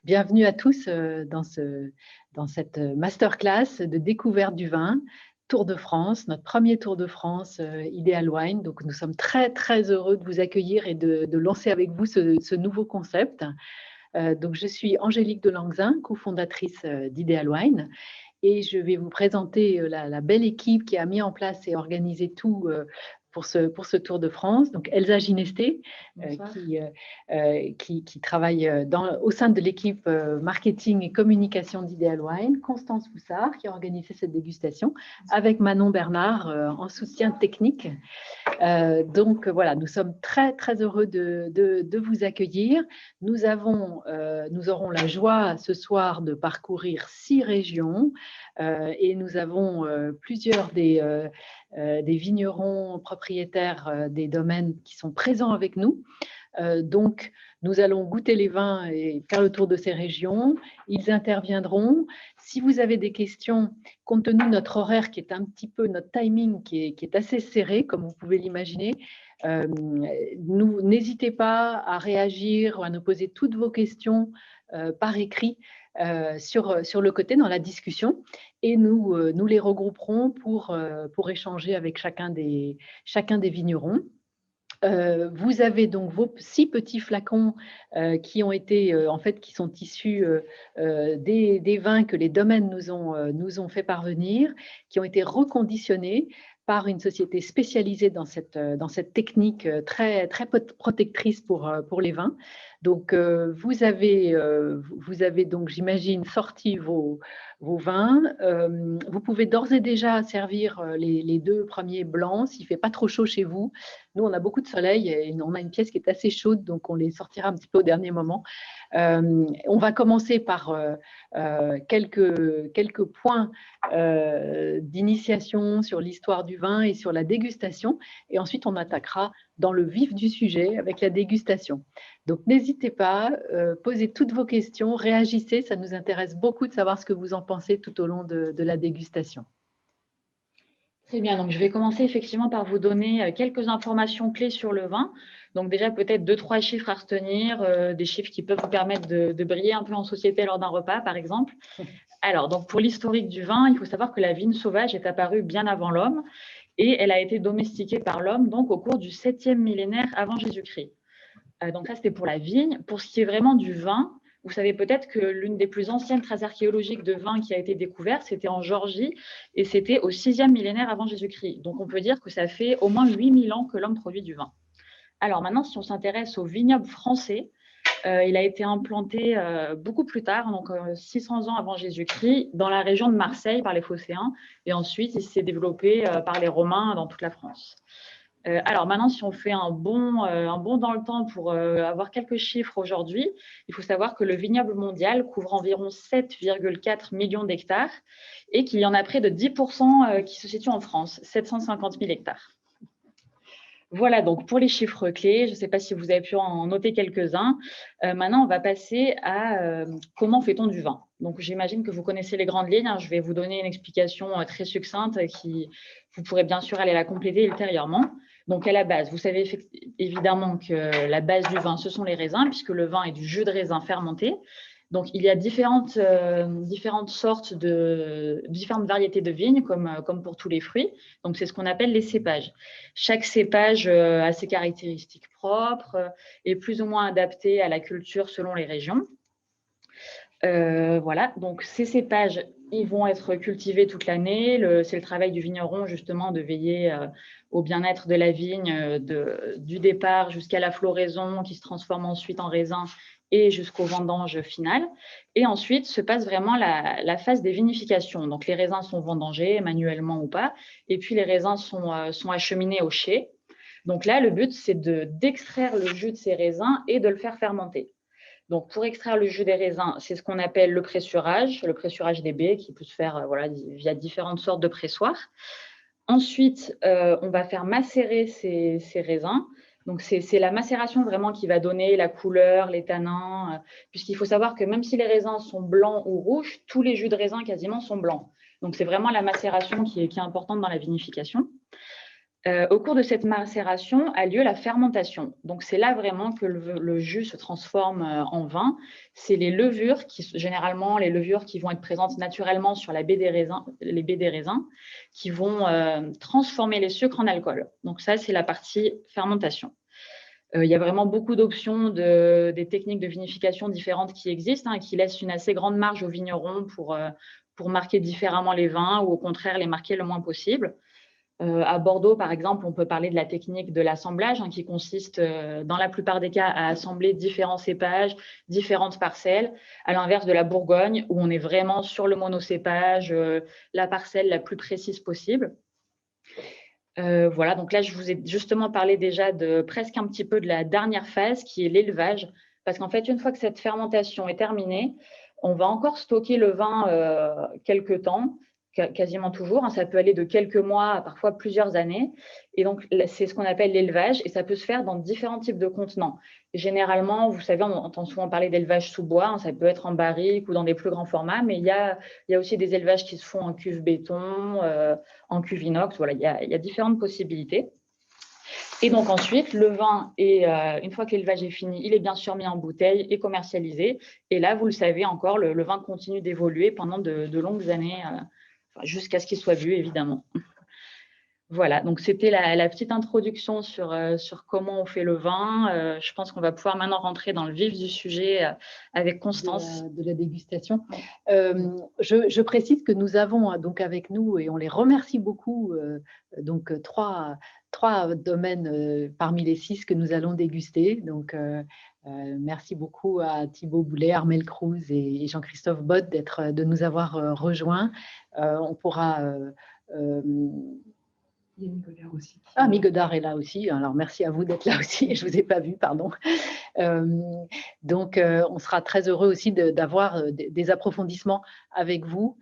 Bienvenue à tous dans cette masterclass de découverte du vin, Tour de France, notre premier Tour de France Ideal Wine. Donc, nous sommes très, très heureux de vous accueillir et de lancer avec vous ce nouveau concept. Donc, je suis Angélique Delangzin, cofondatrice d'Ideal Wine. Et je vais vous présenter la belle équipe qui a mis en place et organisé tout pour ce Tour de France. Donc, Elsa Ginesté, qui travaille au sein de l'équipe marketing et communication d'Ideal Wine. Constance Foussard, qui a organisé cette dégustation, avec Manon Bernard en soutien technique. Donc voilà, nous sommes très très heureux de vous accueillir. Nous aurons la joie ce soir de parcourir 6 régions et nous avons plusieurs des vignerons propriétaires des domaines qui sont présents avec nous. Donc, nous allons goûter les vins et faire le tour de ces régions. Ils interviendront. Si vous avez des questions, compte tenu de notre horaire qui est un petit peu, notre timing qui est assez serré, comme vous pouvez l'imaginer, n'hésitez pas à réagir ou à nous poser toutes vos questions par écrit sur le côté dans la discussion et nous les regrouperons pour échanger avec chacun des vignerons. Vous avez donc vos 6 petits flacons qui ont été, qui sont issus des vins que les domaines nous ont fait parvenir, qui ont été reconditionnés par une société spécialisée dans cette technique très, très protectrice pour les vins. Donc, vous avez donc, j'imagine, sorti vos vins. Vous pouvez d'ores et déjà servir les 2 premiers blancs s'il ne fait pas trop chaud chez vous. Nous, on a beaucoup de soleil et on a une pièce qui est assez chaude, donc on les sortira un petit peu au dernier moment. On va commencer par quelques points d'initiation sur l'histoire du vin et sur la dégustation. Et ensuite, on attaquera dans le vif du sujet avec la dégustation. Donc, n'hésitez pas, posez toutes vos questions, réagissez. Ça nous intéresse beaucoup de savoir ce que vous en pensez tout au long de la dégustation. Très bien, donc je vais commencer effectivement par vous donner quelques informations clés sur le vin. Donc déjà peut-être 2-3 chiffres à retenir, des chiffres qui peuvent vous permettre de briller un peu en société lors d'un repas par exemple. Alors donc pour l'historique du vin, il faut savoir que la vigne sauvage est apparue bien avant l'homme et elle a été domestiquée par l'homme donc au cours du 7e millénaire avant Jésus-Christ. Donc ça c'était pour la vigne. Pour ce qui est vraiment du vin, vous savez peut-être que l'une des plus anciennes traces archéologiques de vin qui a été découverte, c'était en Géorgie et c'était au 6e millénaire avant Jésus-Christ. Donc, on peut dire que ça fait au moins 8000 ans que l'homme produit du vin. Alors maintenant, si on s'intéresse au vignoble français, il a été implanté beaucoup plus tard, donc 600 ans avant Jésus-Christ, dans la région de Marseille par les Phocéens. Et ensuite, il s'est développé par les Romains dans toute la France. Alors maintenant, si on fait un bond dans le temps pour avoir quelques chiffres aujourd'hui, il faut savoir que le vignoble mondial couvre environ 7,4 millions d'hectares et qu'il y en a près de 10% qui se situent en France, 750 000 hectares. Voilà donc pour les chiffres clés. Je ne sais pas si vous avez pu en noter quelques-uns. Maintenant, on va passer à comment fait-on du vin. Donc, j'imagine que vous connaissez les grandes lignes. Je vais vous donner une explication très succincte qui vous pourrez bien sûr aller la compléter ultérieurement. Donc, à la base, vous savez évidemment que la base du vin, ce sont les raisins, puisque le vin est du jus de raisin fermenté. Donc, il y a différentes variétés de vignes, comme pour tous les fruits. Donc, c'est ce qu'on appelle les cépages. Chaque cépage a ses caractéristiques propres, est plus ou moins adapté à la culture selon les régions. Voilà, donc ces cépages, ils vont être cultivés toute l'année. C'est le travail du vigneron, justement, de veiller au bien-être de la vigne, du départ jusqu'à la floraison, qui se transforme ensuite en raisin, et jusqu'au vendange final. Et ensuite se passe vraiment la phase des vinifications. Donc, les raisins sont vendangés, manuellement ou pas, et puis les raisins sont acheminés au chai. Donc là, le but, c'est d'extraire le jus de ces raisins et de le faire fermenter. Donc, pour extraire le jus des raisins, c'est ce qu'on appelle le pressurage des baies qui peut se faire via différentes sortes de pressoirs. Ensuite, on va faire macérer ces raisins. Donc, c'est la macération vraiment qui va donner la couleur, les tanins, puisqu'il faut savoir que même si les raisins sont blancs ou rouges, tous les jus de raisin quasiment sont blancs. Donc, c'est vraiment la macération qui est importante dans la vinification. Au cours de cette macération a lieu la fermentation. Donc, c'est là vraiment que le jus se transforme en vin. C'est les levures, généralement les levures qui vont être présentes naturellement sur les baies des raisins, qui vont transformer les sucres en alcool. Donc, ça, c'est la partie fermentation. Il y a vraiment beaucoup d'options, des techniques de vinification différentes qui existent, hein, qui laissent une assez grande marge aux vignerons pour marquer différemment les vins ou au contraire les marquer le moins possible. À Bordeaux, par exemple, on peut parler de la technique de l'assemblage, hein, qui consiste, dans la plupart des cas, à assembler différents cépages, différentes parcelles, à l'inverse de la Bourgogne, où on est vraiment sur le monocépage, la parcelle la plus précise possible. Voilà, donc là, je vous ai justement parlé déjà presque un petit peu de la dernière phase, qui est l'élevage, parce qu'en fait, une fois que cette fermentation est terminée, on va encore stocker le vin quelques temps, quasiment toujours, hein, ça peut aller de quelques mois à parfois plusieurs années. Et donc, c'est ce qu'on appelle l'élevage et ça peut se faire dans différents types de contenants. Généralement, vous savez, on entend souvent parler d'élevage sous bois, hein, ça peut être en barrique ou dans des plus grands formats, mais il y a aussi des élevages qui se font en cuve béton, en cuve inox. Voilà, il y a différentes possibilités. Et donc ensuite, le vin, une fois que l'élevage est fini, il est bien sûr mis en bouteille et commercialisé. Et là, vous le savez encore, le vin continue d'évoluer pendant de longues années, jusqu'à ce qu'il soit bu, évidemment. Voilà, donc c'était la petite introduction sur comment on fait le vin. Je pense qu'on va pouvoir maintenant rentrer dans le vif du sujet avec Constance. De la dégustation. Je précise que nous avons donc avec nous, et on les remercie beaucoup, donc trois domaines parmi les 6 que nous allons déguster. Donc, merci beaucoup à Thibaut Boulet, Armelle Cruz et Jean-Christophe Bott de nous avoir rejoints. On pourra... il y a Migodard aussi. Ah, Migodard est là aussi. Alors, merci à vous d'être là aussi. Je ne vous ai pas vu, pardon. Donc, on sera très heureux aussi d'avoir des approfondissements avec vous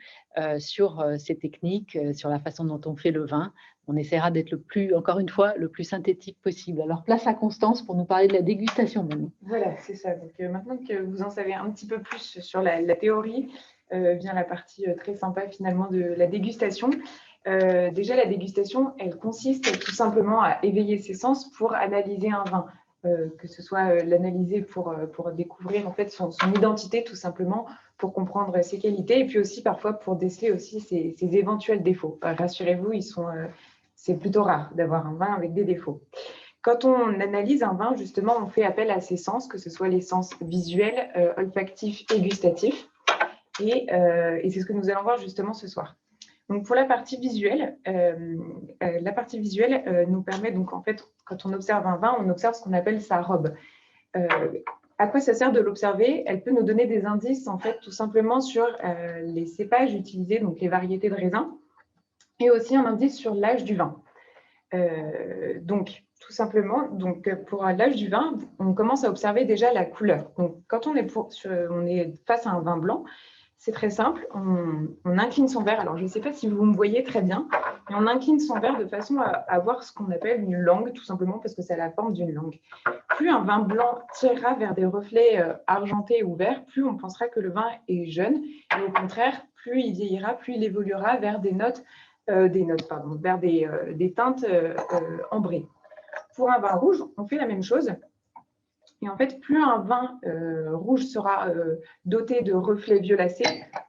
sur ces techniques, sur la façon dont on fait le vin. On essaiera d'être encore une fois, le plus synthétique possible. Alors, place à Constance pour nous parler de la dégustation maintenant. Voilà, c'est ça. Donc, maintenant que vous en savez un petit peu plus sur la théorie, vient la partie très sympa finalement de la dégustation. Déjà, la dégustation, elle consiste tout simplement à éveiller ses sens pour analyser un vin, que ce soit l'analyser pour découvrir en fait son identité tout simplement, pour comprendre ses qualités et puis aussi parfois pour déceler aussi ses éventuels défauts. Rassurez-vous, c'est plutôt rare d'avoir un vin avec des défauts. Quand on analyse un vin, justement, on fait appel à ses sens, que ce soit les sens visuels, olfactifs et gustatifs. Et c'est ce que nous allons voir justement ce soir. Donc pour la partie visuelle, nous permet donc en fait, quand on observe un vin, on observe ce qu'on appelle sa robe. À quoi ça sert de l'observer? Elle peut nous donner des indices en fait tout simplement sur les cépages utilisés, donc les variétés de raisins, et aussi un indice sur l'âge du vin. Donc tout simplement, pour l'âge du vin, on commence à observer déjà la couleur. Donc quand on est face à un vin blanc, c'est très simple, on incline son verre. Alors, je ne sais pas si vous me voyez très bien, mais on incline son verre de façon à avoir ce qu'on appelle une langue, tout simplement parce que ça a la forme d'une langue. Plus un vin blanc tirera vers des reflets argentés ou verts, plus on pensera que le vin est jeune. Et au contraire, plus il vieillira, plus il évoluera vers vers des teintes ambrées. Pour un vin rouge, on fait la même chose. Et en fait, plus un vin rouge sera doté de reflets violacés,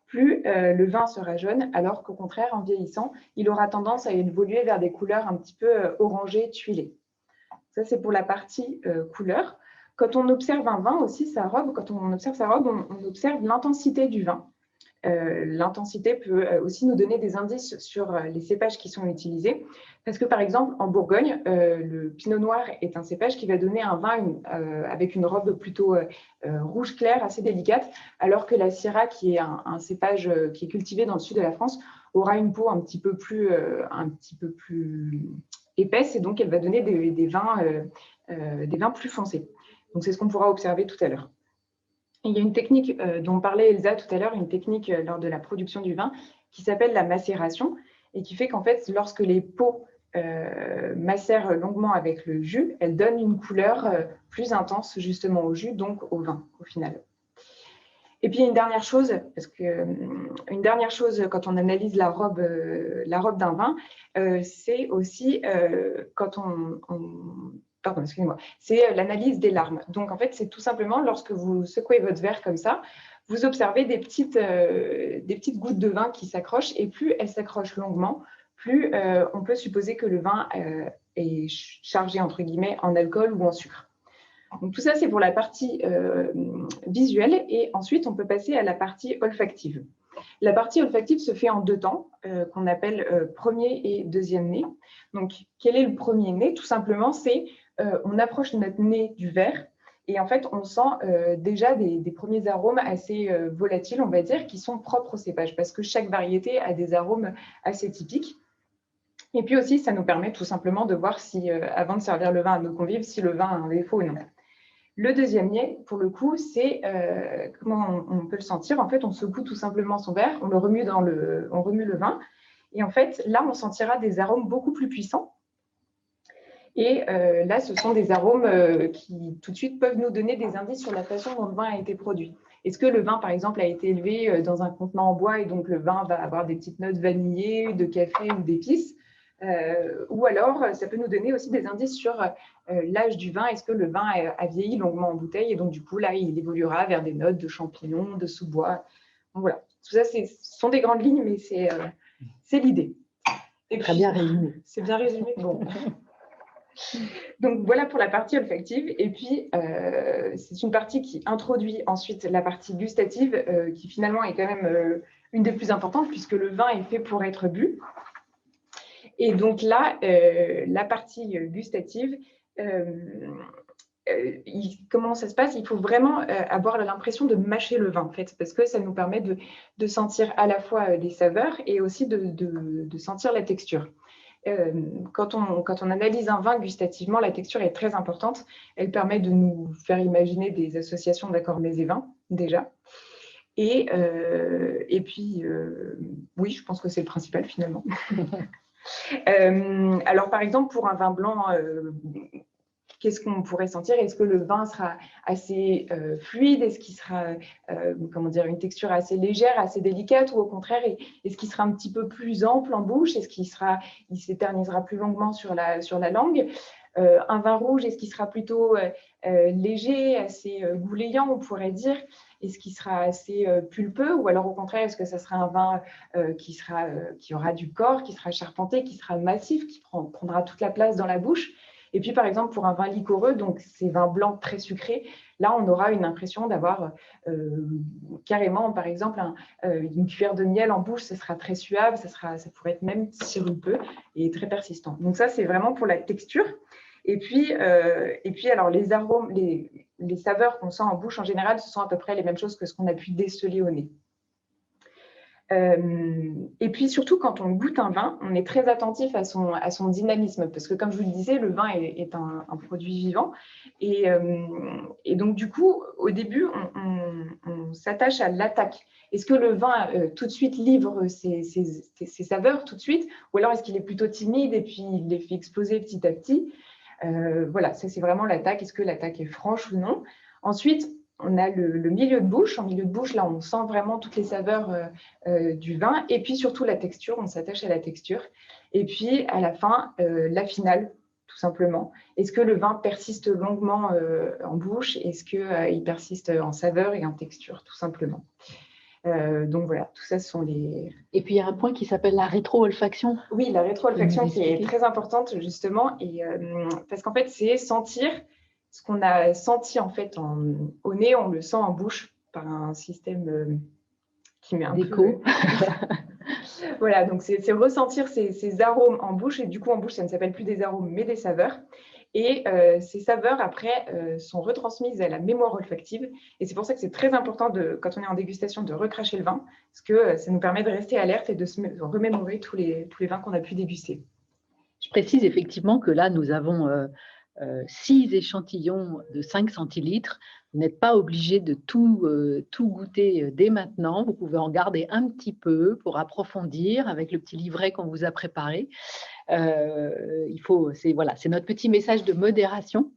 plus le vin sera jeune, alors qu'au contraire, en vieillissant, il aura tendance à évoluer vers des couleurs un petit peu orangées, tuilées. Ça, c'est pour la partie couleur. Quand on observe un vin aussi, sa robe, on observe l'intensité du vin. L'intensité peut aussi nous donner des indices sur les cépages qui sont utilisés. Parce que, par exemple, en Bourgogne, le pinot noir est un cépage qui va donner un vin avec une robe plutôt rouge clair, assez délicate, alors que la Syrah, qui est un cépage qui est cultivé dans le sud de la France, aura une peau un petit peu plus épaisse et donc elle va donner des vins plus foncés. Donc, c'est ce qu'on pourra observer tout à l'heure. Il y a une technique dont parlait Elsa tout à l'heure, une technique lors de la production du vin qui s'appelle la macération et qui fait qu'en fait, lorsque les peaux macèrent longuement avec le jus, elles donnent une couleur plus intense justement au jus, donc au vin au final. Et puis une dernière chose, quand on analyse la robe d'un vin, c'est aussi quand pardon, excusez-moi, c'est l'analyse des larmes. Donc en fait, c'est tout simplement lorsque vous secouez votre verre comme ça, vous observez des petites gouttes de vin qui s'accrochent, et plus elles s'accrochent longuement, plus on peut supposer que le vin est chargé entre guillemets en alcool ou en sucre. Donc, tout ça, c'est pour la partie visuelle, et ensuite, on peut passer à la partie olfactive. La partie olfactive se fait en 2 temps, qu'on appelle premier et deuxième nez. Donc, quel est le premier nez? Tout simplement, c'est on approche notre nez du verre, et en fait, on sent déjà des premiers arômes assez volatiles, on va dire, qui sont propres au cépage, parce que chaque variété a des arômes assez typiques. Et puis aussi, ça nous permet tout simplement de voir si, avant de servir le vin à nos convives, si le vin a un défaut ou non. Le deuxième nez, pour le coup, c'est comment on peut le sentir. En fait, on secoue tout simplement son verre, on remue le vin, et en fait, là, on sentira des arômes beaucoup plus puissants. Et là, ce sont des arômes qui, tout de suite, peuvent nous donner des indices sur la façon dont le vin a été produit. Est-ce que le vin, par exemple, a été élevé dans un contenant en bois, et donc le vin va avoir des petites notes vanillées, de café ou d'épices? Ou alors, ça peut nous donner aussi des indices sur l'âge du vin. Est-ce que le vin a vieilli longuement en bouteille, et donc du coup, là, il évoluera vers des notes de champignons, de sous-bois. Donc voilà, tout ça, ce sont des grandes lignes, mais c'est l'idée. Très bien résumé. C'est bien résumé, bon. Donc voilà pour la partie olfactive. Et puis, c'est une partie qui introduit ensuite la partie gustative, qui finalement est quand même une des plus importantes, puisque le vin est fait pour être bu. Et donc là, la partie gustative, comment ça se passe? Il faut vraiment avoir l'impression de mâcher le vin, en fait, parce que ça nous permet de sentir à la fois les saveurs, et aussi de sentir la texture. Quand on analyse un vin gustativement, la texture est très importante. Elle permet de nous faire imaginer des associations d'accords mets et vins, déjà. Et puis, oui, je pense que c'est le principal, finalement. Alors, par exemple, pour un vin blanc, qu'est-ce qu'on pourrait sentir? Est-ce que le vin sera assez fluide? Est-ce qu'il sera, comment dire, une texture assez légère, assez délicate? Ou au contraire, est-ce qu'il sera un petit peu plus ample en bouche? Est-ce qu'il s'éternisera plus longuement sur la langue? Un vin rouge, est-ce qu'il sera plutôt léger, assez goulayant, on pourrait dire? Est-ce qu'il sera assez pulpeux? Ou alors, au contraire, est-ce que ça sera un vin qui aura du corps, qui sera charpenté, qui sera massif, qui prendra toute la place dans la bouche? Et puis, par exemple, pour un vin liquoreux, donc ces vins blancs très sucrés, là, on aura une impression d'avoir carrément, par exemple, une cuillère de miel en bouche. Ça sera très suave, ça pourrait être même sirupeux et très persistant. Donc ça, c'est vraiment pour la texture. Et puis alors, les arômes, les saveurs qu'on sent en bouche, en général, ce sont à peu près les mêmes choses que ce qu'on a pu déceler au nez. Et puis surtout, quand on goûte un vin, on est très attentif à son dynamisme, parce que comme je vous le disais, le vin est un produit vivant, et donc du coup, au début, on s'attache à l'attaque. Est-ce que le vin tout de suite livre ses saveurs tout de suite, ou alors est-ce qu'il est plutôt timide et puis il les fait exploser petit à petit? Voilà, ça c'est vraiment l'attaque. Est-ce que l'attaque est franche ou non? Ensuite, on a le milieu de bouche. En milieu de bouche, là, on sent vraiment toutes les saveurs du vin. Et puis, surtout, la texture. On s'attache à la texture. Et puis, à la fin, la finale, tout simplement. Est-ce que le vin persiste longuement en bouche? Est-ce qu'il persiste en saveur et en texture, tout simplement? Donc, voilà, tout ça, ce sont les... Et puis, il y a un point qui s'appelle la rétro-olfaction. Oui, la rétro-olfaction qui est très importante, justement. Et, parce qu'en fait, c'est sentir... Ce qu'on a senti en fait au nez, on le sent en bouche par un système qui met un d'écho. Voilà, donc c'est ressentir ces arômes en bouche, et du coup en bouche ça ne s'appelle plus des arômes mais des saveurs. Et ces saveurs après sont retransmises à la mémoire olfactive, et c'est pour ça que c'est très important quand on est en dégustation de recracher le vin, parce que ça nous permet de rester alerte et de se remémorer tous les vins qu'on a pu déguster. Je précise effectivement que là nous avons 6 échantillons de 5 centilitres. Vous n'êtes pas obligé de tout goûter dès maintenant. Vous pouvez en garder un petit peu pour approfondir avec le petit livret qu'on vous a préparé. C'est notre petit message de modération.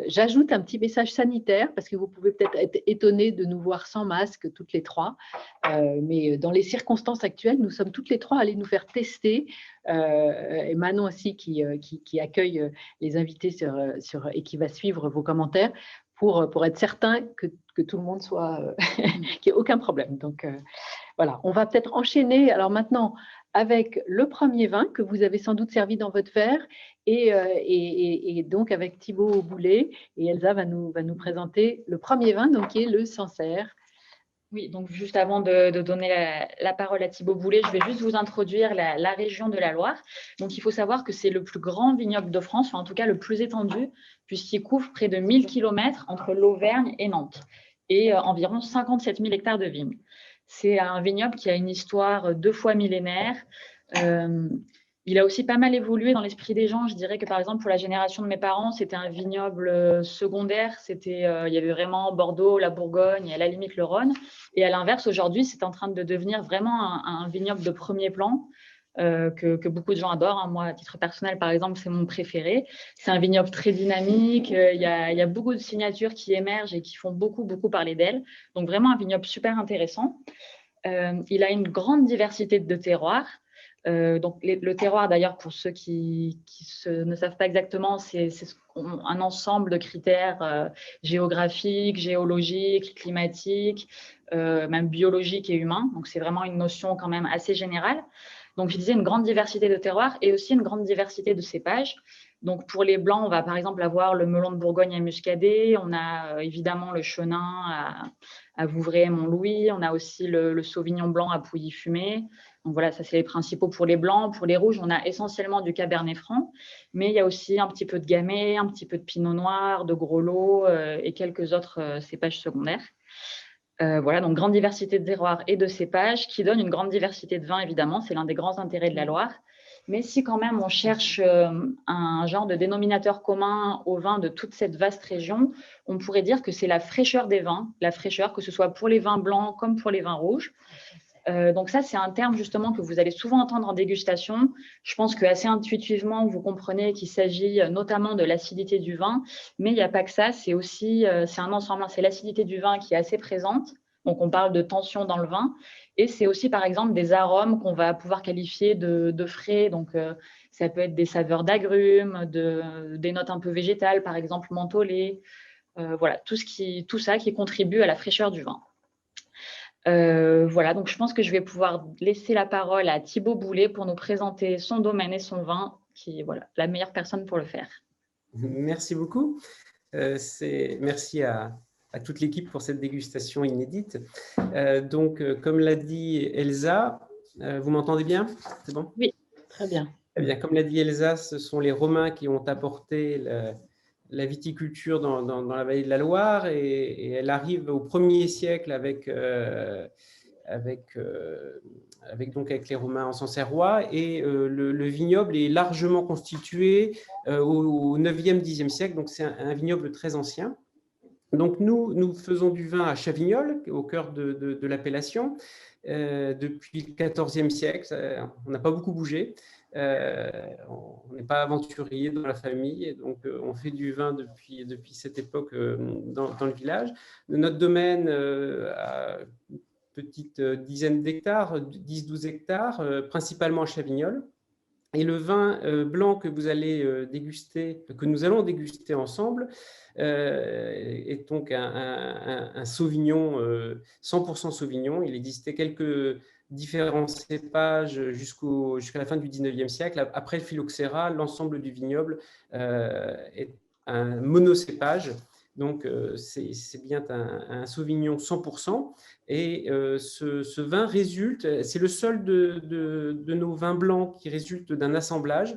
J'ajoute un petit message sanitaire parce que vous pouvez peut-être être étonnés de nous voir sans masque toutes les trois. Mais dans les circonstances actuelles, nous sommes toutes les trois allées nous faire tester. Et Manon aussi qui accueille les invités et qui va suivre vos commentaires pour être certain que tout le monde soit, qu'il n'y ait aucun problème. Donc voilà, on va peut-être enchaîner alors maintenant avec le premier vin que vous avez sans doute servi dans votre verre et donc avec Thibaut Boulet, et Elsa va nous présenter le premier vin donc, qui est le Sancerre. Oui, donc juste avant de donner la parole à Thibaut Boulet, je vais juste vous introduire la région de la Loire. Donc, il faut savoir que c'est le plus grand vignoble de France, enfin, en tout cas le plus étendu, puisqu'il couvre près de 1000 km entre l'Auvergne et Nantes et environ 57 000 hectares de vignes. C'est un vignoble qui a une histoire 2 fois millénaire. Il a aussi pas mal évolué dans l'esprit des gens. Je dirais que, par exemple, pour la génération de mes parents, c'était un vignoble secondaire. Il y avait vraiment Bordeaux, la Bourgogne et à la limite le Rhône. Et à l'inverse, aujourd'hui, c'est en train de devenir vraiment un vignoble de premier plan que beaucoup de gens adorent. Moi, à titre personnel, par exemple, c'est mon préféré. C'est un vignoble très dynamique. Il y a beaucoup de signatures qui émergent et qui font beaucoup parler d'elles. Donc, vraiment un vignoble super intéressant. Il a une grande diversité de terroirs. Donc, le terroir, d'ailleurs, pour ceux qui ne savent pas exactement, c'est un ensemble de critères géographiques, géologiques, climatiques, même biologiques et humains. Donc, c'est vraiment une notion quand même assez générale. Donc, je disais une grande diversité de terroirs et aussi une grande diversité de cépages. Donc, pour les blancs, on va par exemple avoir le melon de Bourgogne à muscadet. On a évidemment le chenin à Vouvray et Montlouis. On a aussi le sauvignon blanc à Pouilly fumé. Donc voilà, ça c'est les principaux pour les blancs. Pour les rouges, on a essentiellement du cabernet franc, mais il y a aussi un petit peu de gamay, un petit peu de pinot noir, de gros lot et quelques autres cépages secondaires. Voilà, donc grande diversité de terroirs et de cépages qui donne une grande diversité de vins, évidemment. C'est l'un des grands intérêts de la Loire. Mais si quand même on cherche un genre de dénominateur commun aux vins de toute cette vaste région, on pourrait dire que c'est la fraîcheur des vins, la fraîcheur, que ce soit pour les vins blancs comme pour les vins rouges. Donc ça, c'est un terme justement que vous allez souvent entendre en dégustation. Je pense qu'assez intuitivement, vous comprenez qu'il s'agit notamment de l'acidité du vin, mais il n'y a pas que ça, c'est un ensemble. C'est l'acidité du vin qui est assez présente, donc on parle de tension dans le vin, et c'est aussi par exemple des arômes qu'on va pouvoir qualifier de frais, donc ça peut être des saveurs d'agrumes, des notes un peu végétales, par exemple mentholées, voilà, tout ça qui contribue à la fraîcheur du vin. Voilà, donc je pense que je vais pouvoir laisser la parole à Thibaut Boulet pour nous présenter son domaine et son vin, qui est voilà, la meilleure personne pour le faire. Merci beaucoup. Merci à toute l'équipe pour cette dégustation inédite. Donc, comme l'a dit Elsa, vous m'entendez bien? C'est bon? Oui, très bien. Eh bien, comme l'a dit Elsa, ce sont les Romains qui ont apporté la viticulture dans la vallée de la Loire et elle arrive au 1er siècle avec les Romains en Sancerrois et le vignoble est largement constitué au 9e, 10e siècle, donc c'est un vignoble très ancien. Donc nous faisons du vin à Chavignols, au cœur de l'appellation, depuis le 14e siècle. On n'a pas beaucoup bougé. On n'est pas aventurier dans la famille, et donc on fait du vin depuis cette époque dans le village. Notre domaine a une petite dizaine d'hectares, 10-12 hectares, principalement à Chavignols. Et le vin blanc que vous allez déguster, que nous allons déguster ensemble, est donc un Sauvignon, 100% Sauvignon. Il existait quelques différents cépages jusqu'à la fin du 19e siècle. Après le phylloxéra, l'ensemble du vignoble est un monocépage. Donc, c'est bien un Sauvignon 100%. Et ce vin résulte, c'est le seul de nos vins blancs qui résulte d'un assemblage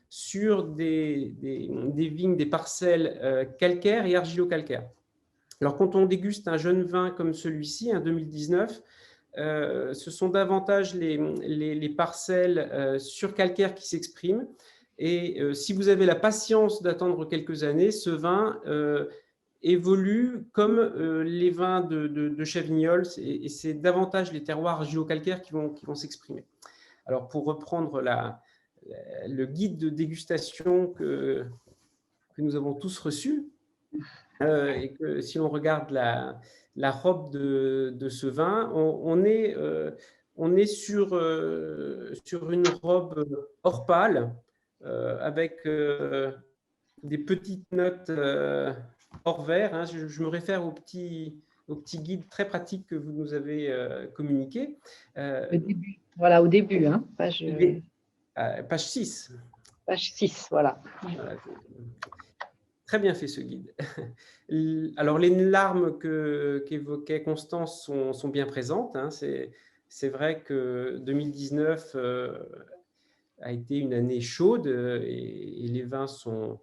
sur des vignes, des parcelles calcaires et argilo-calcaires. Alors, quand on déguste un jeune vin comme celui-ci, un 2019, ce sont davantage les parcelles sur calcaire qui s'expriment. Et si vous avez la patience d'attendre quelques années, ce vin évolue comme les vins de Chavignols, et c'est davantage les terroirs argilo-calcaires qui vont s'exprimer. Alors, pour reprendre le guide de dégustation que nous avons tous reçu, Et que si on regarde la robe de ce vin, on est sur une robe or pâle, avec des petites notes or vert, hein. Je me réfère au petit guide très pratique que vous nous avez communiqué. Le début. Voilà, au début, hein, page 6. Page 6, voilà. Voilà. Très bien fait ce guide. Alors, les larmes qu'évoquait Constance sont bien présentes, hein. C'est vrai que 2019 a été une année chaude et les vins sont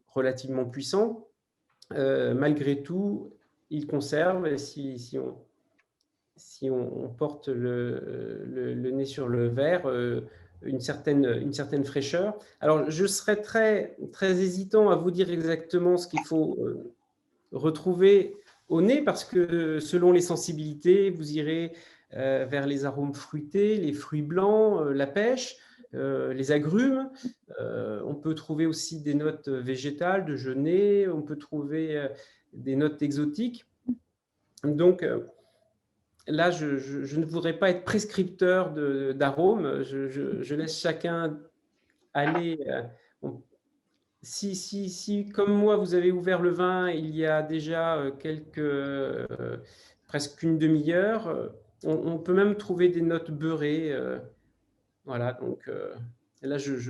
relativement puissants. Malgré tout, ils conservent. Et si on porte le nez sur le verre, une certaine fraîcheur. Alors, je serais très, très hésitant à vous dire exactement ce qu'il faut retrouver au nez, parce que selon les sensibilités, vous irez vers les arômes fruités, les fruits blancs, la pêche, les agrumes. On peut trouver aussi des notes végétales, de genêt, on peut trouver des notes exotiques. Donc, là, je ne voudrais pas être prescripteur d'arômes. Je laisse chacun aller. Si, comme moi, vous avez ouvert le vin il y a déjà presque une demi-heure, on peut même trouver des notes beurrées. Voilà, donc là, je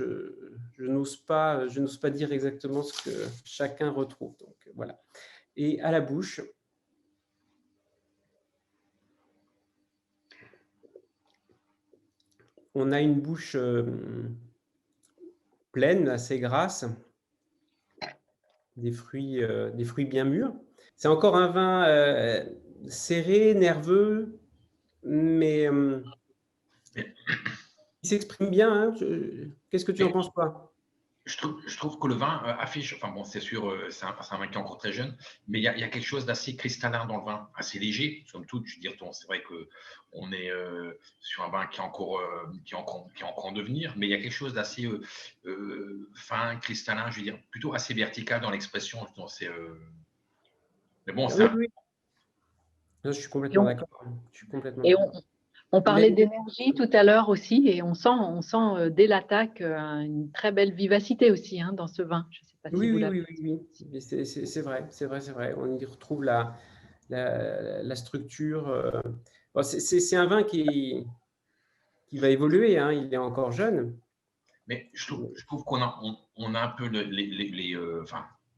n'ose pas dire exactement ce que chacun retrouve. Donc, voilà. Et à la bouche, on a une bouche pleine, assez grasse, des fruits bien mûrs. C'est encore un vin serré, nerveux, mais il s'exprime bien, hein. Qu'est-ce que tu en penses, toi? Je trouve que le vin affiche, enfin bon, c'est sûr, c'est un vin qui est encore très jeune, mais il y a quelque chose d'assez cristallin dans le vin, assez léger, somme toute. Je veux dire, c'est vrai qu'on est sur un vin qui est encore en devenir, mais il y a quelque chose d'assez fin, cristallin, je veux dire, plutôt assez vertical dans l'expression. Mais bon, oui. Je suis complètement d'accord. Et on parlait d'énergie tout à l'heure aussi, et on sent dès l'attaque une très belle vivacité aussi, hein, dans ce vin. Je sais pas si vous l'avez. Oui. C'est vrai. On y retrouve la structure. Bon, c'est un vin qui va évoluer, hein. Il est encore jeune. Mais je trouve qu'on a un peu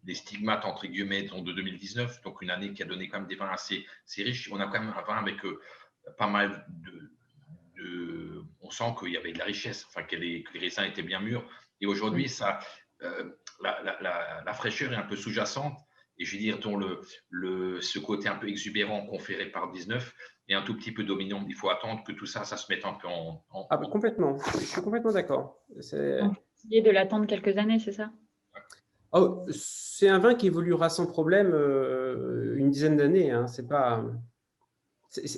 les stigmates, entre guillemets, de 2019, donc une année qui a donné quand même des vins assez riches. On a quand même un vin avec pas mal on sent qu'il y avait de la richesse, enfin, que les raisins étaient bien mûrs. Et aujourd'hui, la fraîcheur est un peu sous-jacente. Et je veux dire, ce côté un peu exubérant conféré par 19 est un tout petit peu dominant. Il faut attendre que tout ça se mette un peu complètement. Je suis complètement d'accord. Essayer de l'attendre quelques années, c'est ça? Oh, c'est un vin qui évoluera sans problème une dizaine d'années, hein. C'est pas.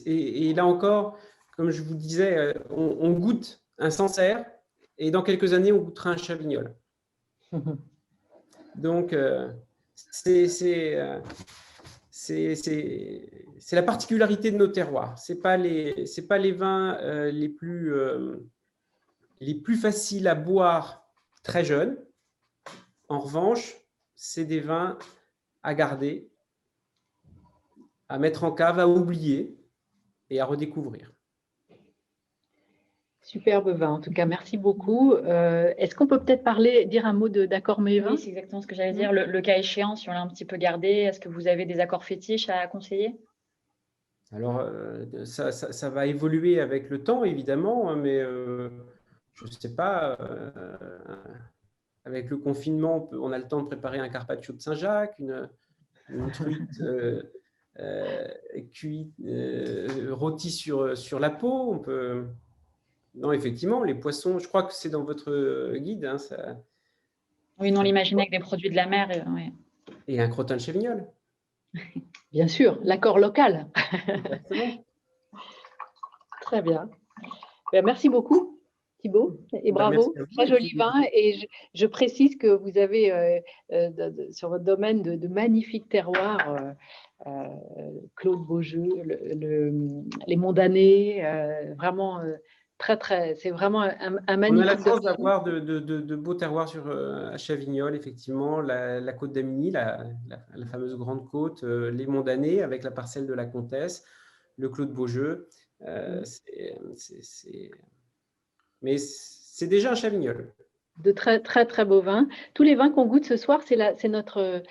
Et là encore, comme je vous disais, on goûte un Sancerre et dans quelques années, on goûtera un Chavignol. Donc, c'est la particularité de nos terroirs. C'est pas les vins les plus faciles à boire très jeunes. En revanche, c'est des vins à garder, à mettre en cave, à oublier et à redécouvrir. Superbe vin, en tout cas, merci beaucoup. Est-ce qu'on peut peut-être dire un mot d'accords mets et vins? Oui, c'est exactement ce que j'allais dire. Le cas échéant, si on l'a un petit peu gardé, est-ce que vous avez des accords fétiches à conseiller? Alors, ça va évoluer avec le temps, évidemment, mais je ne sais pas, avec le confinement, on a le temps de préparer un carpaccio de Saint-Jacques, une truite cuite, rôtie sur la peau. On peut... Non, effectivement, les poissons, je crois que c'est dans votre guide. Hein, oui, non, l'imaginer avec des produits de la mer. Oui. Et un crottin de Chavignol. Bien sûr, l'accord local. Exactement. Très bien. Merci beaucoup. Thibaut, et Bah, bravo, merci à vous. très Et joli puis, vin. Et je précise que vous avez sur votre domaine de magnifiques terroirs, Claude Beaujeu, les Monts d'Année, vraiment c'est vraiment un on a magnifique la chance domaine. d'avoir de beaux terroirs à Chavignol, effectivement, la côte d'Amigny, la fameuse Grande Côte, les Monts d'Année avec la parcelle de la Comtesse, le Clos de Beaujeu. Mais c'est déjà un Chavignol. De très, très, très beaux vins. Tous les vins qu'on goûte ce soir, c'est notre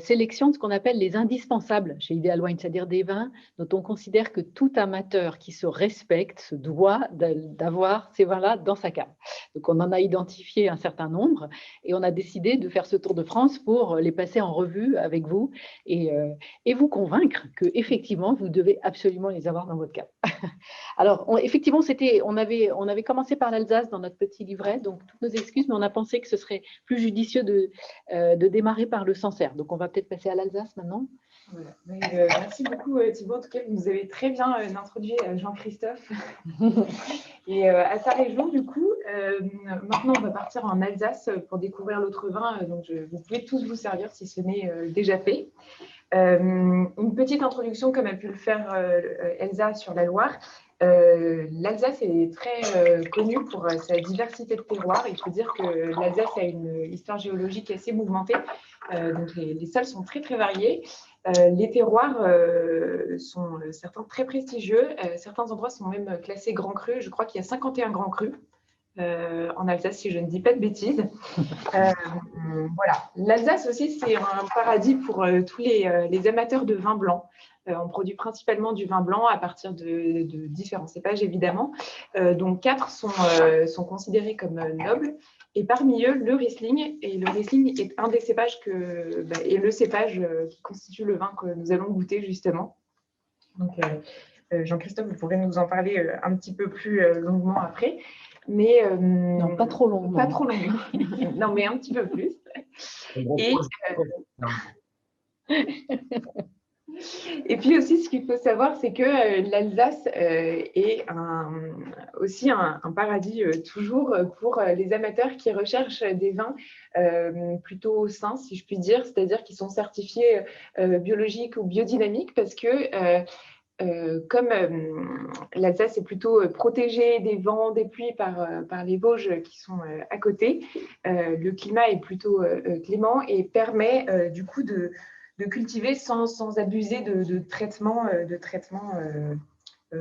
sélection de ce qu'on appelle les indispensables chez Ideal Wine, c'est-à-dire des vins dont on considère que tout amateur qui se respecte se doit d'avoir ces vins-là dans sa cave. Donc, on en a identifié un certain nombre et on a décidé de faire ce tour de France pour les passer en revue avec vous et vous convaincre qu'effectivement, vous devez absolument les avoir dans votre cave. Alors, effectivement, on avait commencé par l'Alsace dans notre petit livret, donc toutes nos excuses, mais on a pensé que ce serait plus judicieux de démarrer par le Sancerre. Donc, on va peut-être passer à l'Alsace maintenant. Voilà. Merci beaucoup Thibaut. En tout cas, vous nous avez très bien introduit Jean-Christophe et à ta région. Du coup, maintenant, on va partir en Alsace pour découvrir l'autre vin. Donc, vous pouvez tous vous servir si ce n'est déjà fait. Une petite introduction comme a pu le faire Elsa sur la Loire. L'Alsace est très connue pour sa diversité de terroirs. Il faut dire que l'Alsace a une histoire géologique assez mouvementée. Donc les sols sont très très variés. Les terroirs sont certains très prestigieux. Certains endroits sont même classés grands crus. Je crois qu'il y a 51 grands crus en Alsace, si je ne dis pas de bêtises. Voilà. L'Alsace aussi, c'est un paradis pour tous les amateurs de vin blanc. On produit principalement du vin blanc à partir de différents cépages, évidemment. Donc, 4 sont considérés comme nobles. Et parmi eux, le Riesling. Et le Riesling est un des cépages est le cépage qui constitue le vin que nous allons goûter, justement. Donc, Jean-Christophe, vous pourrez nous en parler un petit peu plus longuement après. Mais, non, pas trop long. Pas trop long. Non, mais un petit peu plus. Et puis aussi, ce qu'il faut savoir, c'est que l'Alsace est aussi un paradis toujours pour les amateurs qui recherchent des vins plutôt sains, si je puis dire, c'est-à-dire qui sont certifiés biologiques ou biodynamiques, parce que comme l'Alsace est plutôt protégée des vents, des pluies par les Vosges qui sont à côté, le climat est plutôt clément et permet du coup de cultiver sans abuser de traitements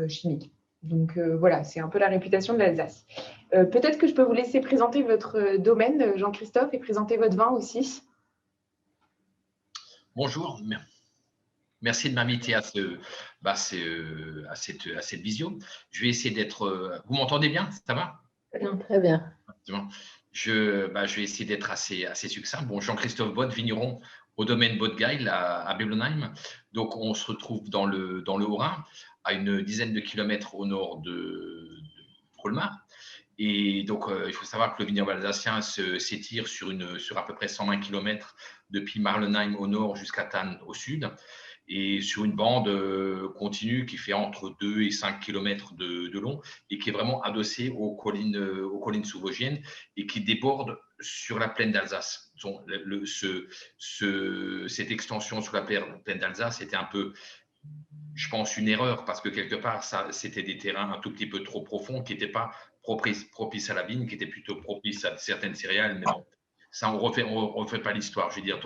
chimiques. Donc voilà, c'est un peu la réputation de l'Alsace. Peut-être que je peux vous laisser présenter votre domaine, Jean-Christophe, et présenter votre vin aussi. Bonjour. Merci de m'inviter à cette visio. Je vais essayer d'être… Vous m'entendez bien? Ça va? Très bien. Je vais essayer d'être assez succinct. Bon, Jean-Christophe Bott, vigneron au domaine Bottgeil à Bellonheim. Donc, on se retrouve dans le Haut-Rhin, à une dizaine de kilomètres au nord de Colmar. Et donc, il faut savoir que le vignoble alsacien s'étire sur à peu près 120 km depuis Marlenheim au nord jusqu'à Thann au sud, et sur une bande continue qui fait entre 2 et 5 km de long et qui est vraiment adossée aux collines sous-vosgiennes et qui déborde sur la plaine d'Alsace. Cette extension sur la plaine d'Alsace était un peu, je pense, une erreur parce que quelque part, c'était des terrains un tout petit peu trop profonds qui n'étaient pas propices à la vigne, qui étaient plutôt propices à certaines céréales. Mais bon, ça, on refait pas l'histoire. Je veux dire,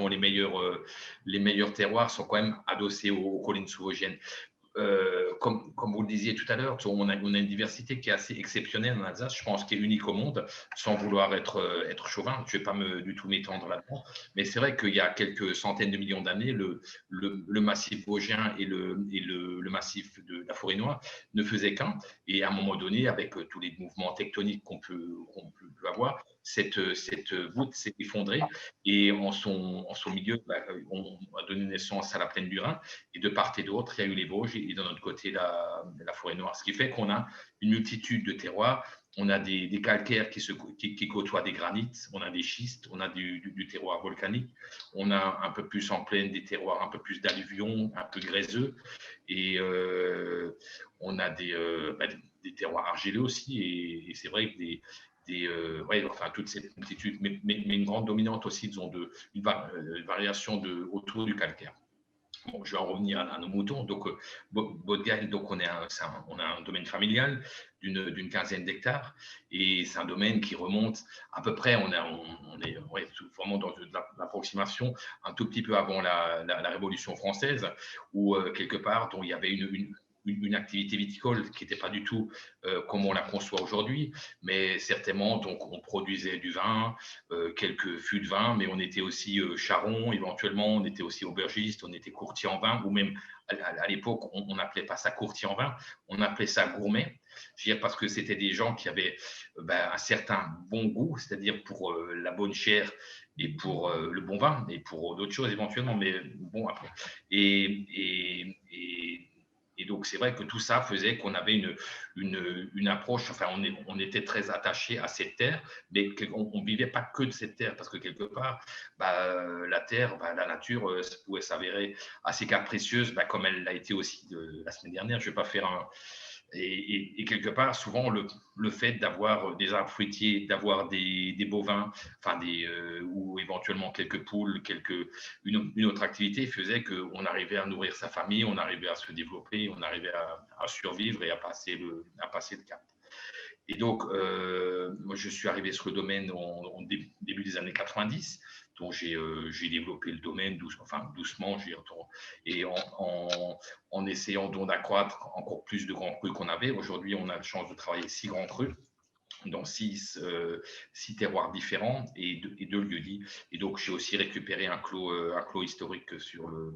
les meilleurs terroirs sont quand même adossés aux collines sous-vosgiennes. Comme vous le disiez tout à l'heure, on a une diversité qui est assez exceptionnelle en Alsace, je pense, qui est unique au monde, sans vouloir être chauvin. Je ne vais pas du tout m'étendre là-dedans, mais c'est vrai qu'il y a quelques centaines de millions d'années, le massif vosgien et le massif de la Forêt-Noire ne faisaient qu'un. Et à un moment donné, avec tous les mouvements tectoniques qu'on peut avoir, cette voûte s'est effondrée et en son milieu, on a donné naissance à la plaine du Rhin. Et de part et d'autre, il y a eu les Vosges et de notre côté, la Forêt-Noire. Ce qui fait qu'on a une multitude de terroirs. On a des calcaires qui côtoient des granites, on a des schistes, on a du terroir volcanique, on a un peu plus en plaine des terroirs un peu plus d'alluvions, un peu gréseux. Et on a des terroirs argileux aussi, et c'est vrai que enfin, toute cette multitude, mais une grande dominante aussi, disons, une variation autour du calcaire. Bon, je vais en revenir à nos moutons. Donc, Bodgal, donc on a un domaine familial d'une quinzaine d'hectares, et c'est un domaine qui remonte à peu près, on est vraiment dans de l'approximation un tout petit peu avant la Révolution française, où quelque part, il y avait une activité viticole qui n'était pas du tout comme on la conçoit aujourd'hui, mais certainement, donc, on produisait du vin, quelques fûts de vin, mais on était aussi charron, éventuellement, on était aussi aubergiste, on était courtier en vin, ou même à l'époque, on n'appelait pas ça courtier en vin, on appelait ça gourmet, je veux dire, parce que c'était des gens qui avaient un certain bon goût, c'est-à-dire pour la bonne chair et pour le bon vin, et pour d'autres choses éventuellement, mais bon, après. Et donc, c'est vrai que tout ça faisait qu'on avait une approche, enfin, on était très attaché à cette terre, mais on ne vivait pas que de cette terre, parce que quelque part, la terre, la nature pouvait s'avérer assez capricieuse, comme elle l'a été aussi la semaine dernière. Je ne vais pas faire un... Et quelque part, souvent, le fait d'avoir des arbres fruitiers, d'avoir des bovins, enfin ou éventuellement quelques poules, une autre activité faisait qu'on arrivait à nourrir sa famille, on arrivait à se développer, on arrivait à survivre et à passer le cap. Et donc, moi, je suis arrivé sur le domaine au début des années 90. Donc, j'ai développé le domaine doucement, et en essayant d'accroître encore plus de grands crus qu'on avait. Aujourd'hui, on a la chance de travailler 6 grands crus dans 6 terroirs différents et 2 lieux-dits. Et donc, j'ai aussi récupéré un clos historique sur le...